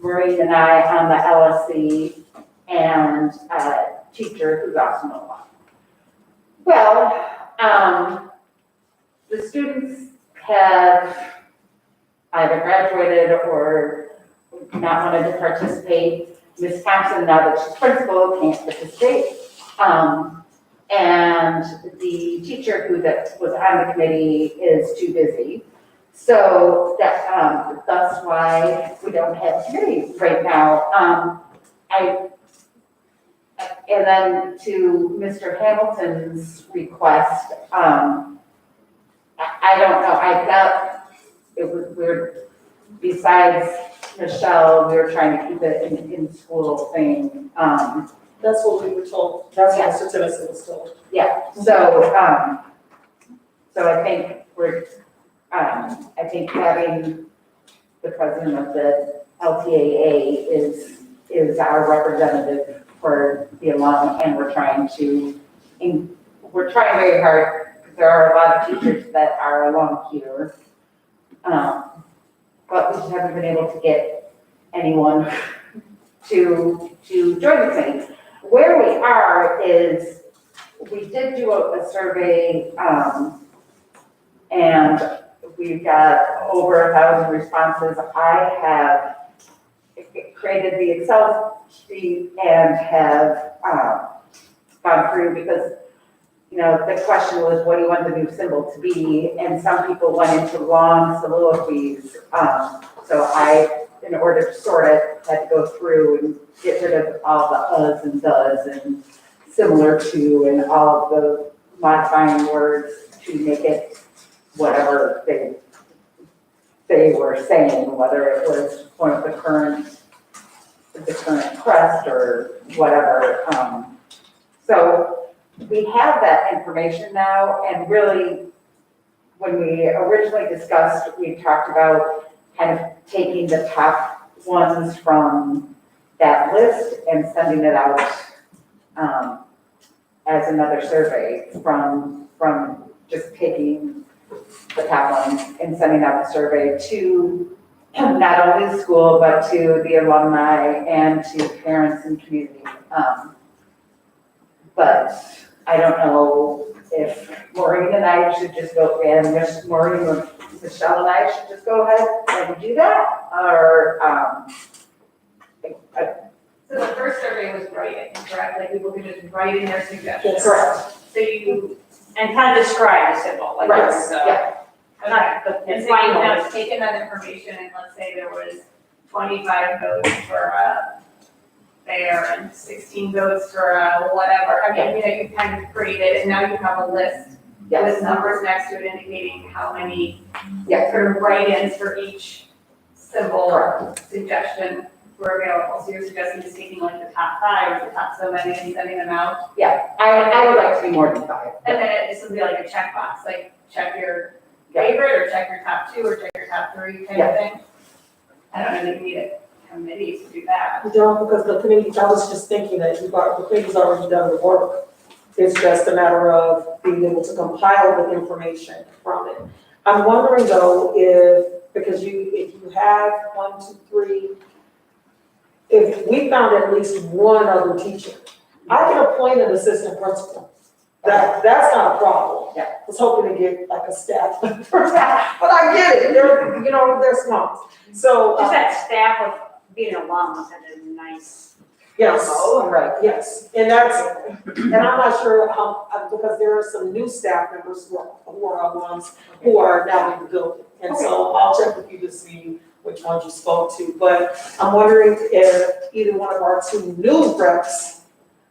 Maureen and I on the LSC and a teacher who's also no longer. Well, the students have either graduated or not wanted to participate. Ms. Thompson, now that she's principal, can't participate. And the teacher who was on the committee is too busy. So that's why we don't have committee right now. And then to Mr. Hamilton's request, I don't know, I felt we're, besides Michelle, we were trying to keep it in school thing. That's what we were told, that's what Mr. Tennyson was told. Yeah, so I think I think having the president of the LTAA is our representative for the alum, and we're trying very hard, because there are a lot of teachers that are alum here. But we just haven't been able to get anyone to join the thing. Where we are is, we did do a survey, and we've got over 1,000 responses. I have created the Excel sheet and have gone through, because, you know, the question was, what do you want the new symbol to be? And some people went into long soliloquies. So I, in order to sort it, had to go through and get rid of all the uhs and does and similar to and all of the modifying words to make it whatever they were saying, whether it was one of the current crest or whatever. So we have that information now, and really, when we originally discussed, we talked about kind of taking the top ones from that list and sending it out as another survey from just taking the top ones and sending out the survey to not only the school, but to the alumni and to parents and community. But I don't know if Maureen and I should just go, and Maureen or Michelle and I should just go ahead and do that, or, So the first survey was writing, correct? Like people could just write in their suggestions. correct, So you, And kind of describe the symbol, like right, this, yeah, not the and so you final. have taken that information and let's say there was 25 votes for a bear and 16 votes for a whatever. I mean, you know, you kind of created, and now you have a list yes, with numbers next to it indicating how many yes, sort of write-ins for each symbol suggestion were available. So you're suggesting just taking like the top 5 or the top so many and sending them out? yeah, I would like to be more than 5. And then this would be like a checkbox, like check your favorite or check your top 2 or check your top 3 kind of thing. I don't know that you need a committee to do that. You don't, because the committee, I was just thinking that the committee's already done the work. It's just a matter of being able to compile the information from it. I'm wondering though, because if you have 1, 2, 3, if we found at least one other teacher, I can appoint an assistant principal. That's not a problem. Yeah. I was hoping to get like a staff for that, but I get it, they're smart. So, Just that staff of being an alum was a nice. yes. Oh, right. Yes, and I'm not sure how, because there are some new staff members who are alums who are now in the building. And so I'll check with you to see which ones you spoke to, but I'm wondering if either one of our 2 new reps,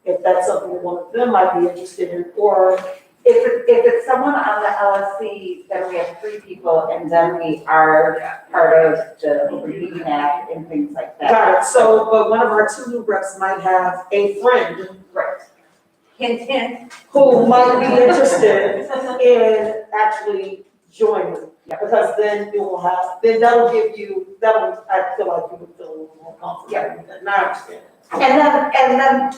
if that's something that one of them might be interested in, or If it's someone on the LSC, then we have 3 people, and then we are part of the Open Act and things like that. got it. So, but one of our 2 new reps might have a friend Right. Hint, hint. who might be interested in actually joining. Because then you will have, that'll give you, I feel like you would feel a little more comfortable with that. And I understand. And then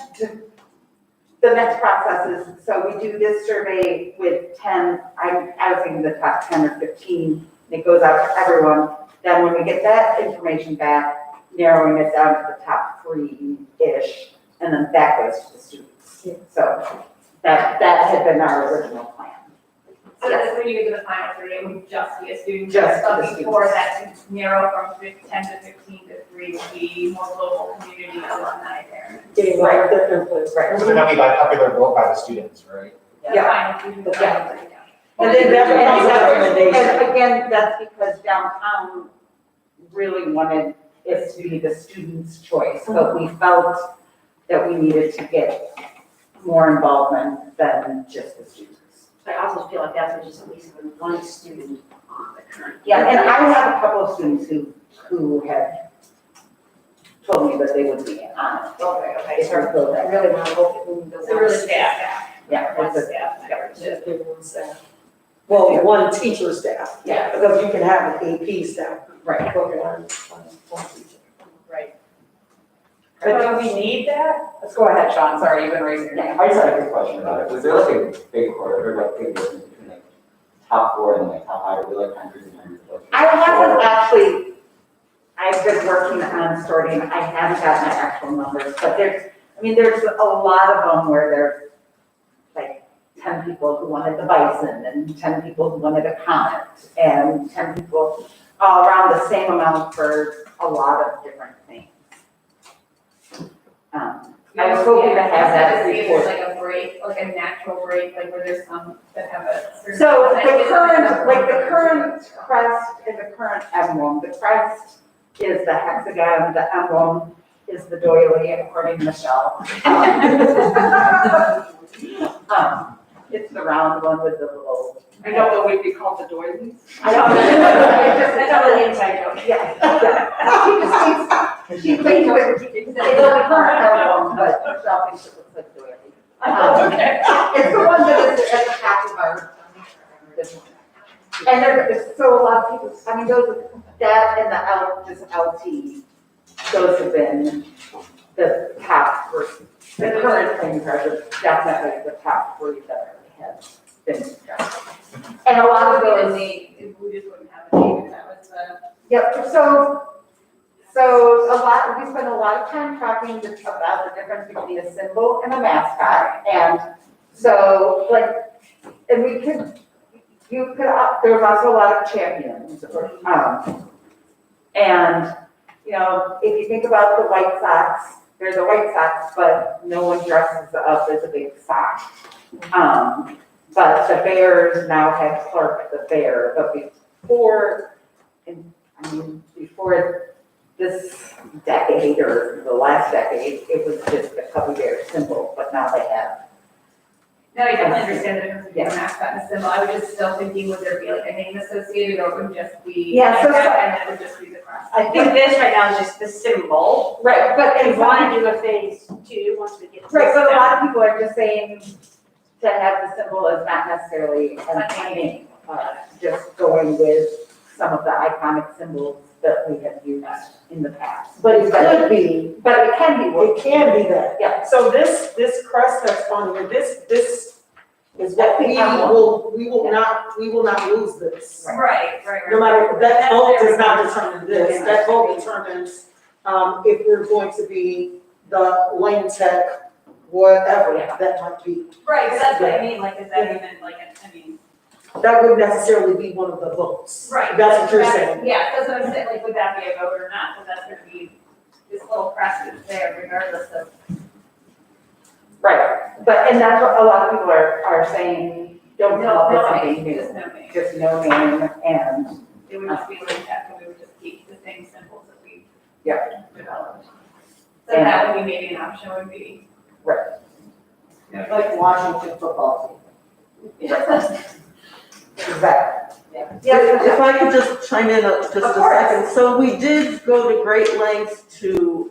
the next process is, so we do this survey with 10, I was thinking the top 10 or 15, and it goes out to everyone. Then when we get that information back, narrowing it down to the top 3-ish, and then that goes to the students. So that had been our original plan. So that's when you get to the final 3, it would just be a student. Just But the before that, to narrow from 10 to 15 to 3 would be more local community alumni there. Getting Right. their input. Right. So that'll be by popular vote by the students, right? Yeah. Final 3, the Yeah. final 3, yeah. And then that becomes a recommendation. And again, that's because downtown really wanted it to be the student's choice, but we felt that we needed to get more involvement than just the students. I also feel like that's just at least one student on the current. Yeah, and I have a couple of students who have told me that they would be on it. Okay, It's hard to build I that. really want to hope it wouldn't go. So really staff. Yeah, One it's a, staff member too. Just give one staff. Well, one teacher staff, yeah, because you can have an AP staff. right. Working on one teacher. Right. But do we need that? Let's go ahead, Sean, sorry, you've been raising your hand. I just had a quick question about it. Was there like a big quarter, like big difference between like top 4 and like top 5? Were there like hundreds and hundreds of votes? I haven't actually, I've been working on sorting, I haven't gotten the actual numbers, but there's a lot of them where there's like 10 people who wanted the bison, and 10 people who wanted a comet, and 10 people all around the same amount for a lot of different things. I was hoping to have that See if there's report. like a break, like a natural break, like where there's some that have a certain. So the percentage current, of- like the current crest and the current emblem, the crest is the hexagon, the emblem is the doily, according to Michelle. It's the round one with the little. I know what would be called the doilies. I don't know. That's all the inside joke. Yeah, yeah. She thinks it's the current emblem, but Michelle thinks it looks like a doily. Okay. It's the one that is at the top of our, this one. And there's, so a lot of people, I mean, those, that and the L, just LT, those have been the top three. The current things are definitely the top 3 that have been discussed. And a lot of those. We just wouldn't have a name, that was the. Yep, so we spend a lot of time talking just about the difference between a symbol and a mascot. And so, and there was also a lot of champions. And, if you think about the White Sox, there's a White Sox, but no one dresses up as a big sock. But the Bears now have Clark the Bear, but before this decade or the last decade, it was just a Cubby Bear symbol, but now they have. No, I definitely understand the difference between a mascot and a symbol. I was just still thinking, would there be like a name associated, or would it just be? Yeah, so- like that, and it would just be the crest? I think this right now is just the symbol. Right, but We it's want to do a phase 2 once we get. right, but a lot of people are just saying to have the symbol is not necessarily a name, just going with some of the iconic symbols that we have used in the past. But it could be, But it can be, it can be that. yeah. So this crest that's on here, this is what we will not lose this. Right. No matter, that vote does not determine this, that vote determines, if we're going to be the Lane Tech, whatever that might be. Right, but that's what I mean, like, is that even like, I mean. That would necessarily be one of the votes. Right. That's what you're saying. Yeah, that's what I'm saying, like, would that be a vote or not, so that's gonna be, this little crest is there regardless of. Right, but, and that's what a lot of people are saying, don't come up with something new. Just no name. Just no name, and, It would just be like that, and we would just keep the same symbols that we. Yeah. Developed. So that would be maybe an option, would be. Like Washington football exactly. If I could just chime in just a second. So we did go to great lengths to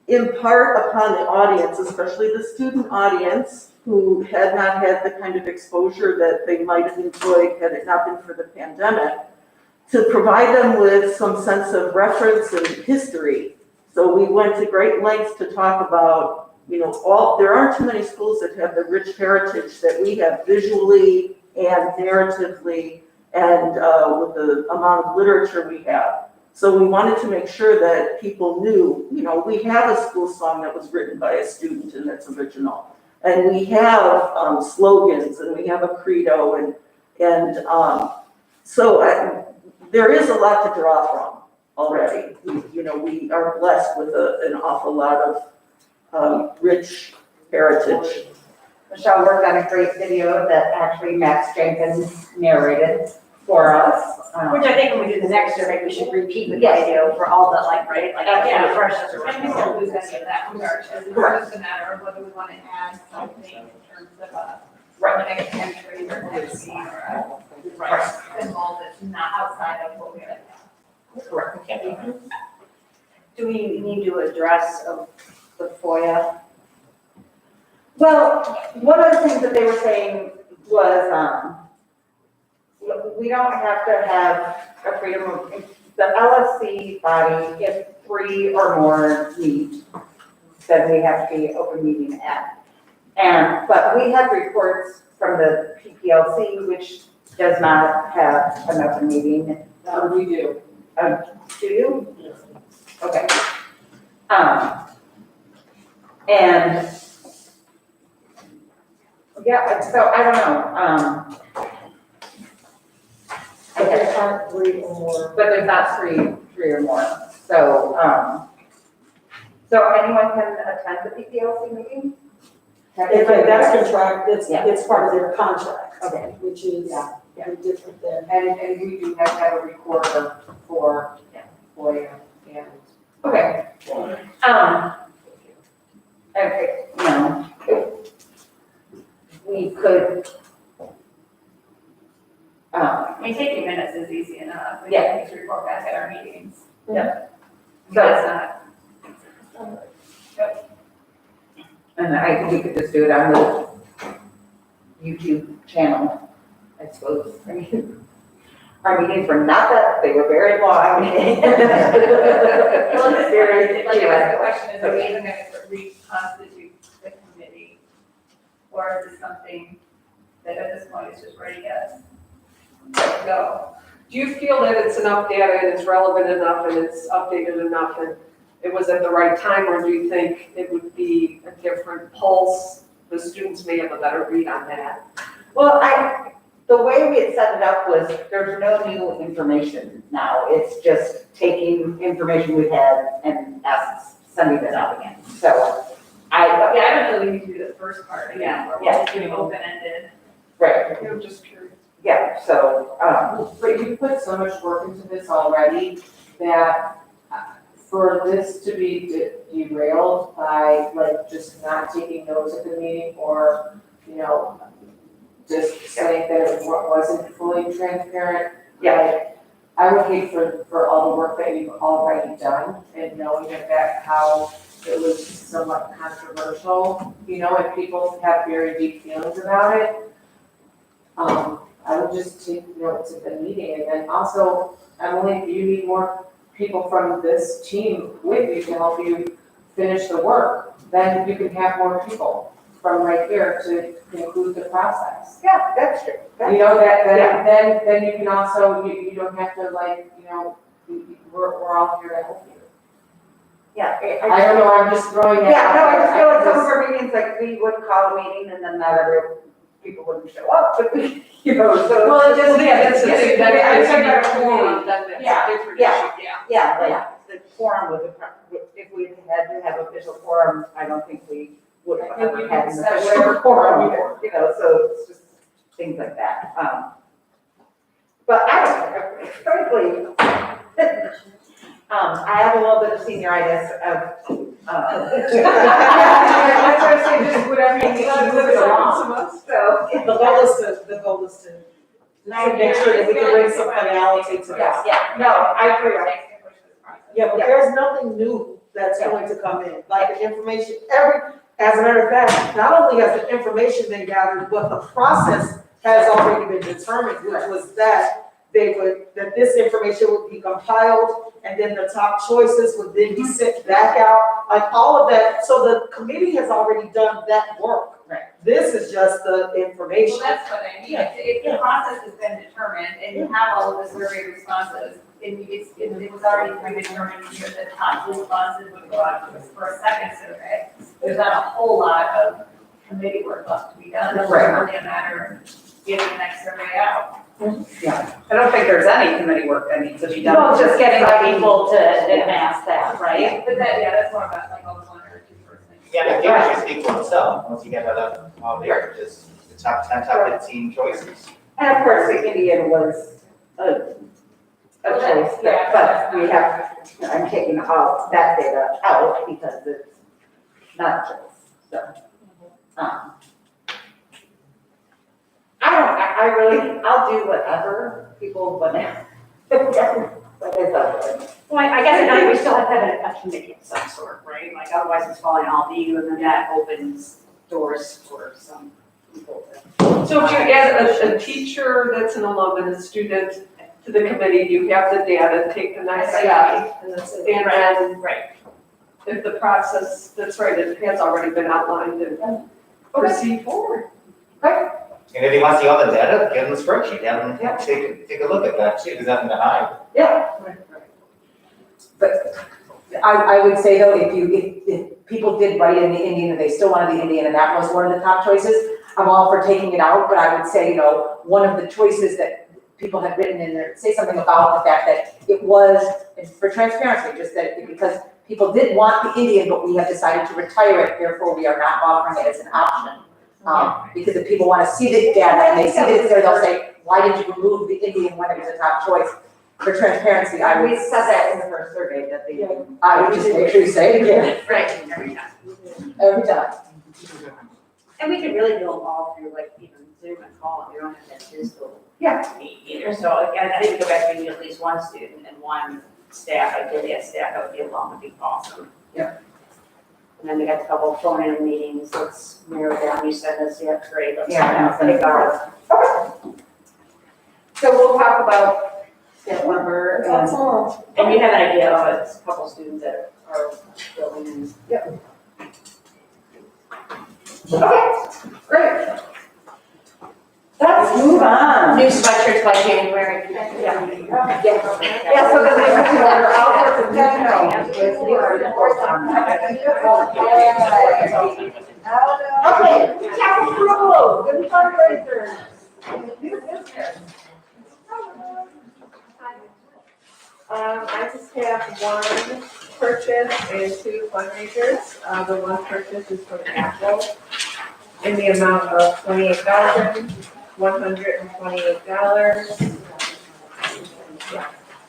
impart upon the audience, especially the student audience, who had not had the kind of exposure that they might have enjoyed had it not been for the pandemic, to provide them with some sense of reference and history. So we went to great lengths to talk about there aren't too many schools that have the rich heritage that we have visually and narratively and with the amount of literature we have. So we wanted to make sure that people knew, we have a school song that was written by a student and that's original. And we have slogans and we have a credo there is a lot to draw from already. We are blessed with an awful lot of rich heritage. Michelle worked on a great video that actually Max Jenkins narrated for us. Which I think when we do the next year, maybe we should repeat the Yes. video for all the right, Yeah. fresh. And we won't lose any of that regardless. It's just a matter of whether we want to add something in terms of next entry or next scene or a symbol that's not outside of what we already have. Correct. Do we need to address the FOIA? Well, one of the things that they were saying was, we don't have to have a freedom of, the LSC body, if 3 or more meet, then we have to be open meeting act. But we have reports from the PPLC, which does not have an open meeting. We do. Do you? Okay. And yeah, so I don't know, But there aren't 3 or more. but there's not three or more. So, so anyone can attend the PPLC meeting? That's contract, Yeah. it's part of their contract. Okay. Which is very different than. And we do have to have a recorder for FOIA and. Okay. Okay, we could, I mean, taking minutes is easy enough. We Yeah. can just report back at our meetings. Yeah. That's not. and I think we could just do it on the YouTube channel, I suppose. I mean, our meetings were not that, they were very long. Well, this Very like, I guess the theoretical. question is, are we even going to reconstitute the committee? Or is this something that at this point is just ready to go? Do you feel that it's enough data and it's relevant enough and it's updated enough and it was at the right time, or do you think it would be a different pulse? The students may have a better read on that. Well, the way we had set it up was, there's no new information now. It's just taking information we've had and sending it out again. So Yeah, I don't really need to do the first part again, where we're just doing open-ended. right, I'm just curious. yeah, so, But you put so much work into this already that for this to be derailed by just not taking notes at the meeting or, just saying that it wasn't fully transparent. I would hate for all the work that you've already done and knowing that how it was somewhat controversial, and people have very deep feelings about it. I would just take notes at the meeting, and then also, Emily, if you need more people from this team with you to help you finish the work, then you can have more people from right here to conclude the process. yeah, that's true. Then you can also, you don't have to we're all here to help you. Yeah. I don't know, I'm just throwing that. Yeah, no, I just feel like some of out our meetings, we would call a meeting and then not every, people wouldn't show up, but so. Well, it doesn't, That's the thing, that Yeah, is I a think that's forum, that's a Yeah, different yeah. issue, yeah. Yeah, the quorum was, if we had to have official quorum, I don't think we would have I think ever you had can an set official whatever quorum quorum either, so it's just things like that. But I don't know, frankly, I have a little bit of senioritis of, That's why I say just whatever you need to move it along. so. The goal is to make sure that we can bring some finality to this. Yeah, no, I agree. Yeah, but there's nothing new that's going to come in, like the information, as a matter of fact, not only has the information been gathered, but the process has already been determined, which was that that this information would be compiled, and then the top choices would then be sent back out, like all of that. So the committee has already done that work. Right. This is just the information. Well, that's what I mean, if the process has been determined and you have all of the survey responses, and it was already predetermined here that top responses would go out for a second survey, there's not a whole lot of committee work left to be done, it's Right. really a matter of getting the next survey out. I don't think there's any committee work that needs to be done. Well, just getting the people to advance that, right? But that, yeah, that's more about like a 1 or 2 person. Yeah, the figures just speak for itself, once you get that up all there, just the top 10, top 15 choices. And of course, the Indian was a choice, but we have, I'm taking all that data out because it's not a choice, so. I'll do whatever people want. Like I said. Well, I guess at night we still have to have a committee of some sort, right? Like otherwise it's falling all to you and then that opens doors for some people. So if you add a teacher that's an alum and a student to the committee, you have the data, take the next step. And then, Right. if the process, that's right, it has already been outlined and proceed forward. And if you want to see all the data, get them the spreadsheet, have them take a look at that too, there's nothing to hide. Yeah. But I would say though, if people did write in the Indian and they still wanted the Indian and that was one of the top choices, I'm all for taking it out, but I would say, one of the choices that people had written in there, say something about the fact that it was, for transparency, just that because people did want the Indian, but we have decided to retire it, therefore we are not offering it as an option. Because if people want to see the data and they see that it's there, they'll say, why did you remove the Indian when it was a top choice? For transparency, We said that in the first survey that they. I would just make sure you say it again, Right, every time. every time. And we could really do them all through like even Zoom and call, you don't have to have physical. Yeah. Meet either, so again, I think we go back to at least one student and one staff, ideally a staff that would be along would be awesome. Yeah. And then we got a couple of phone-in meetings, let's narrow down, you send us, yeah, great, let's Yeah, pick ours. So we'll talk about that number and. And you have an idea of a couple students that are building in. Okay, great. Let's move on. New sweatshirts by January. Yeah, so then we have to order out for the Okay, capital approval, good fundraisers. New business. I just have one purchase and 2 fundraisers. The one purchase is from Apple in the amount of $28,128.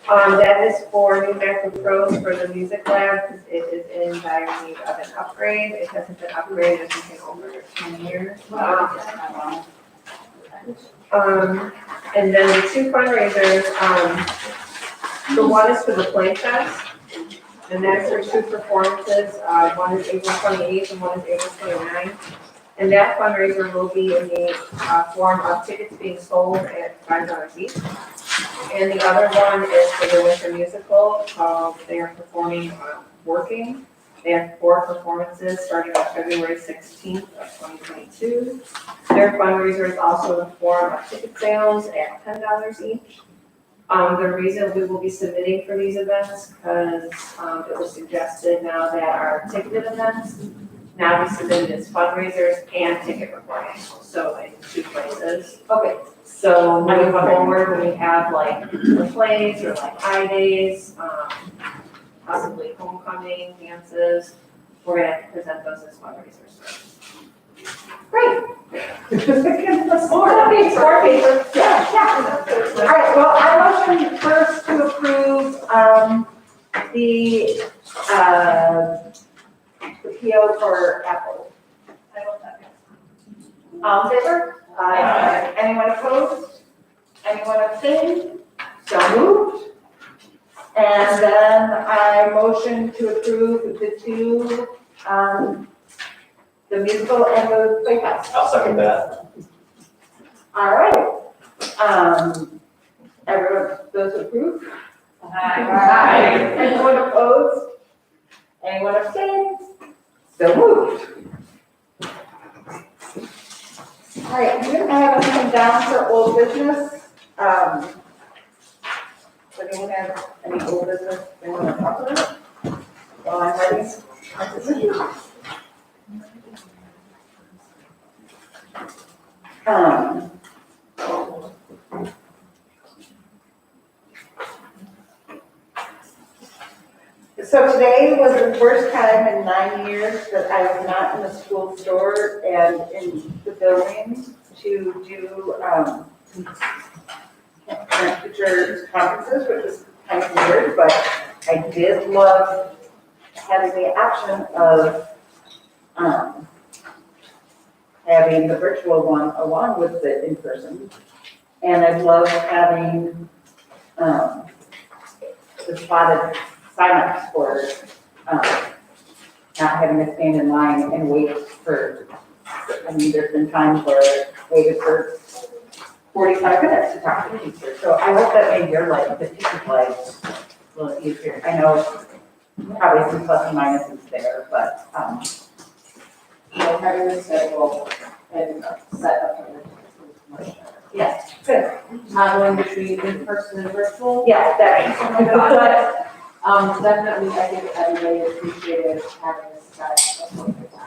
That is for new MacBook Pros for the music lab, because it is in dire need of an upgrade. It hasn't been upgraded in over 10 years. And then the 2 fundraisers, the one is for the Play Fest, and that's for 2 performances. One is April 28th and one is April 29th. And that fundraiser will be in the form of tickets being sold at $5 each. And the other one is for the winter musical. They are performing Working. They have 4 performances starting on February 16th of 2022. Their fundraiser is also in the form of ticket sales at $10 each. The reason we will be submitting for these events, because it was suggested now that our ticketed events now be submitted as fundraisers and ticket recordings, so in 2 places. Okay. So moving forward, when we have like the plays or like high days, possibly homecoming dances, we're gonna have to present those as fundraisers first. Great. More papers. Yeah. All right, well, I motion first to approve, the PO for Apple. I will second. All in favor? Aye. Anyone opposed? Anyone abstain? So moved. And then I motion to approve the 2, the musical and the playhouse. I'll second that. All right. Everyone, those approved? Aye. Anyone opposed? Anyone abstained? So moved. All right, we're gonna have anything down for old business. Does anyone have any old business they want to talk about? While I'm ready. So today was the first time in 9 years that I was not in the school store and in the building to do parent teacher conferences, which was kind of weird, but I did love having the option of having the virtual one along with the in-person. And I love having the spotted signups for not having to stand in line and wait for, I mean, there's been times where I waited for 45 minutes to talk to the teacher. So I hope that made your life, the teacher's life, a little easier. I know probably some plus and minuses there, but, having the schedule and set up. yes, good. Toggling between in-person and virtual. Yeah, that, But, definitely, I think everybody appreciated having this guy.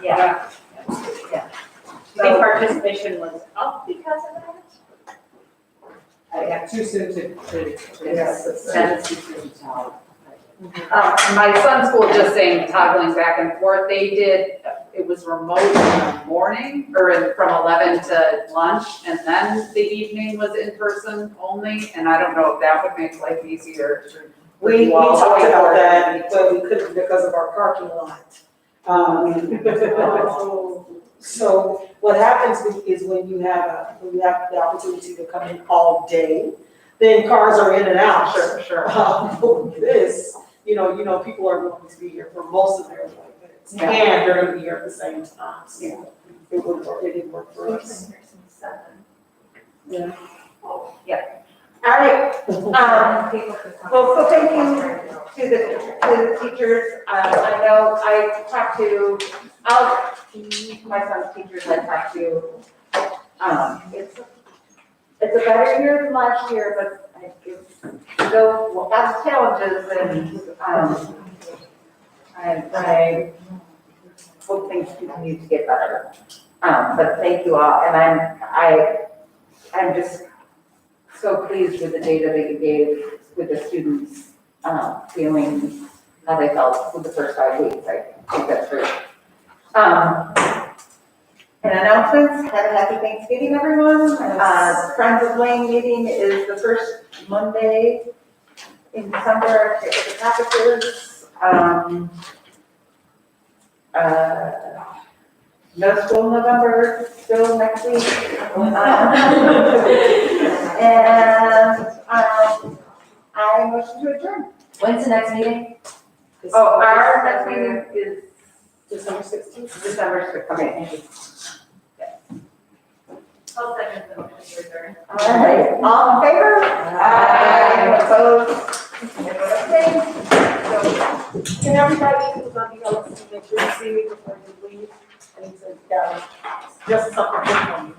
yeah. Do you think participation was up because of that? Yeah, too soon to, that's too soon to tell. My son's school just saying toggling back and forth, they did, it was remote in the morning, or from 11 to lunch, and then the evening was in person only, and I don't know if that would make life easier. We talked about that, but we couldn't because of our parking lot. So what happens is when you have the opportunity to come in all day, then cars are in and out. Sure. But this, you know, people are going to be here for most of their appointments, and they're going to be here at the same time. So it didn't work for us. Yeah. All right. Well, so thank you to the teachers. I know I talked to, my son's teachers I talked to. It's a better year than last year, but it's still has challenges, and I hope things continue to get better. But thank you all, and I'm just so pleased with the data that you gave with the students, feeling how they felt with the first 5 weeks. I think that's great. And announcements, have a happy Thanksgiving, everyone. Friends of Lane meeting is the first Monday in December at the campuses. No school in November, still next week. And I motion to adjourn. When's the next meeting? Oh, our next meeting is December 16th. December 6th. Okay, thank you. I'll second the motion to adjourn. All right, all in favor? Aye. Opposed? Anyone abstain? Can everybody who's on the LSC make sure you see me before you leave? I need to, just something quick on you.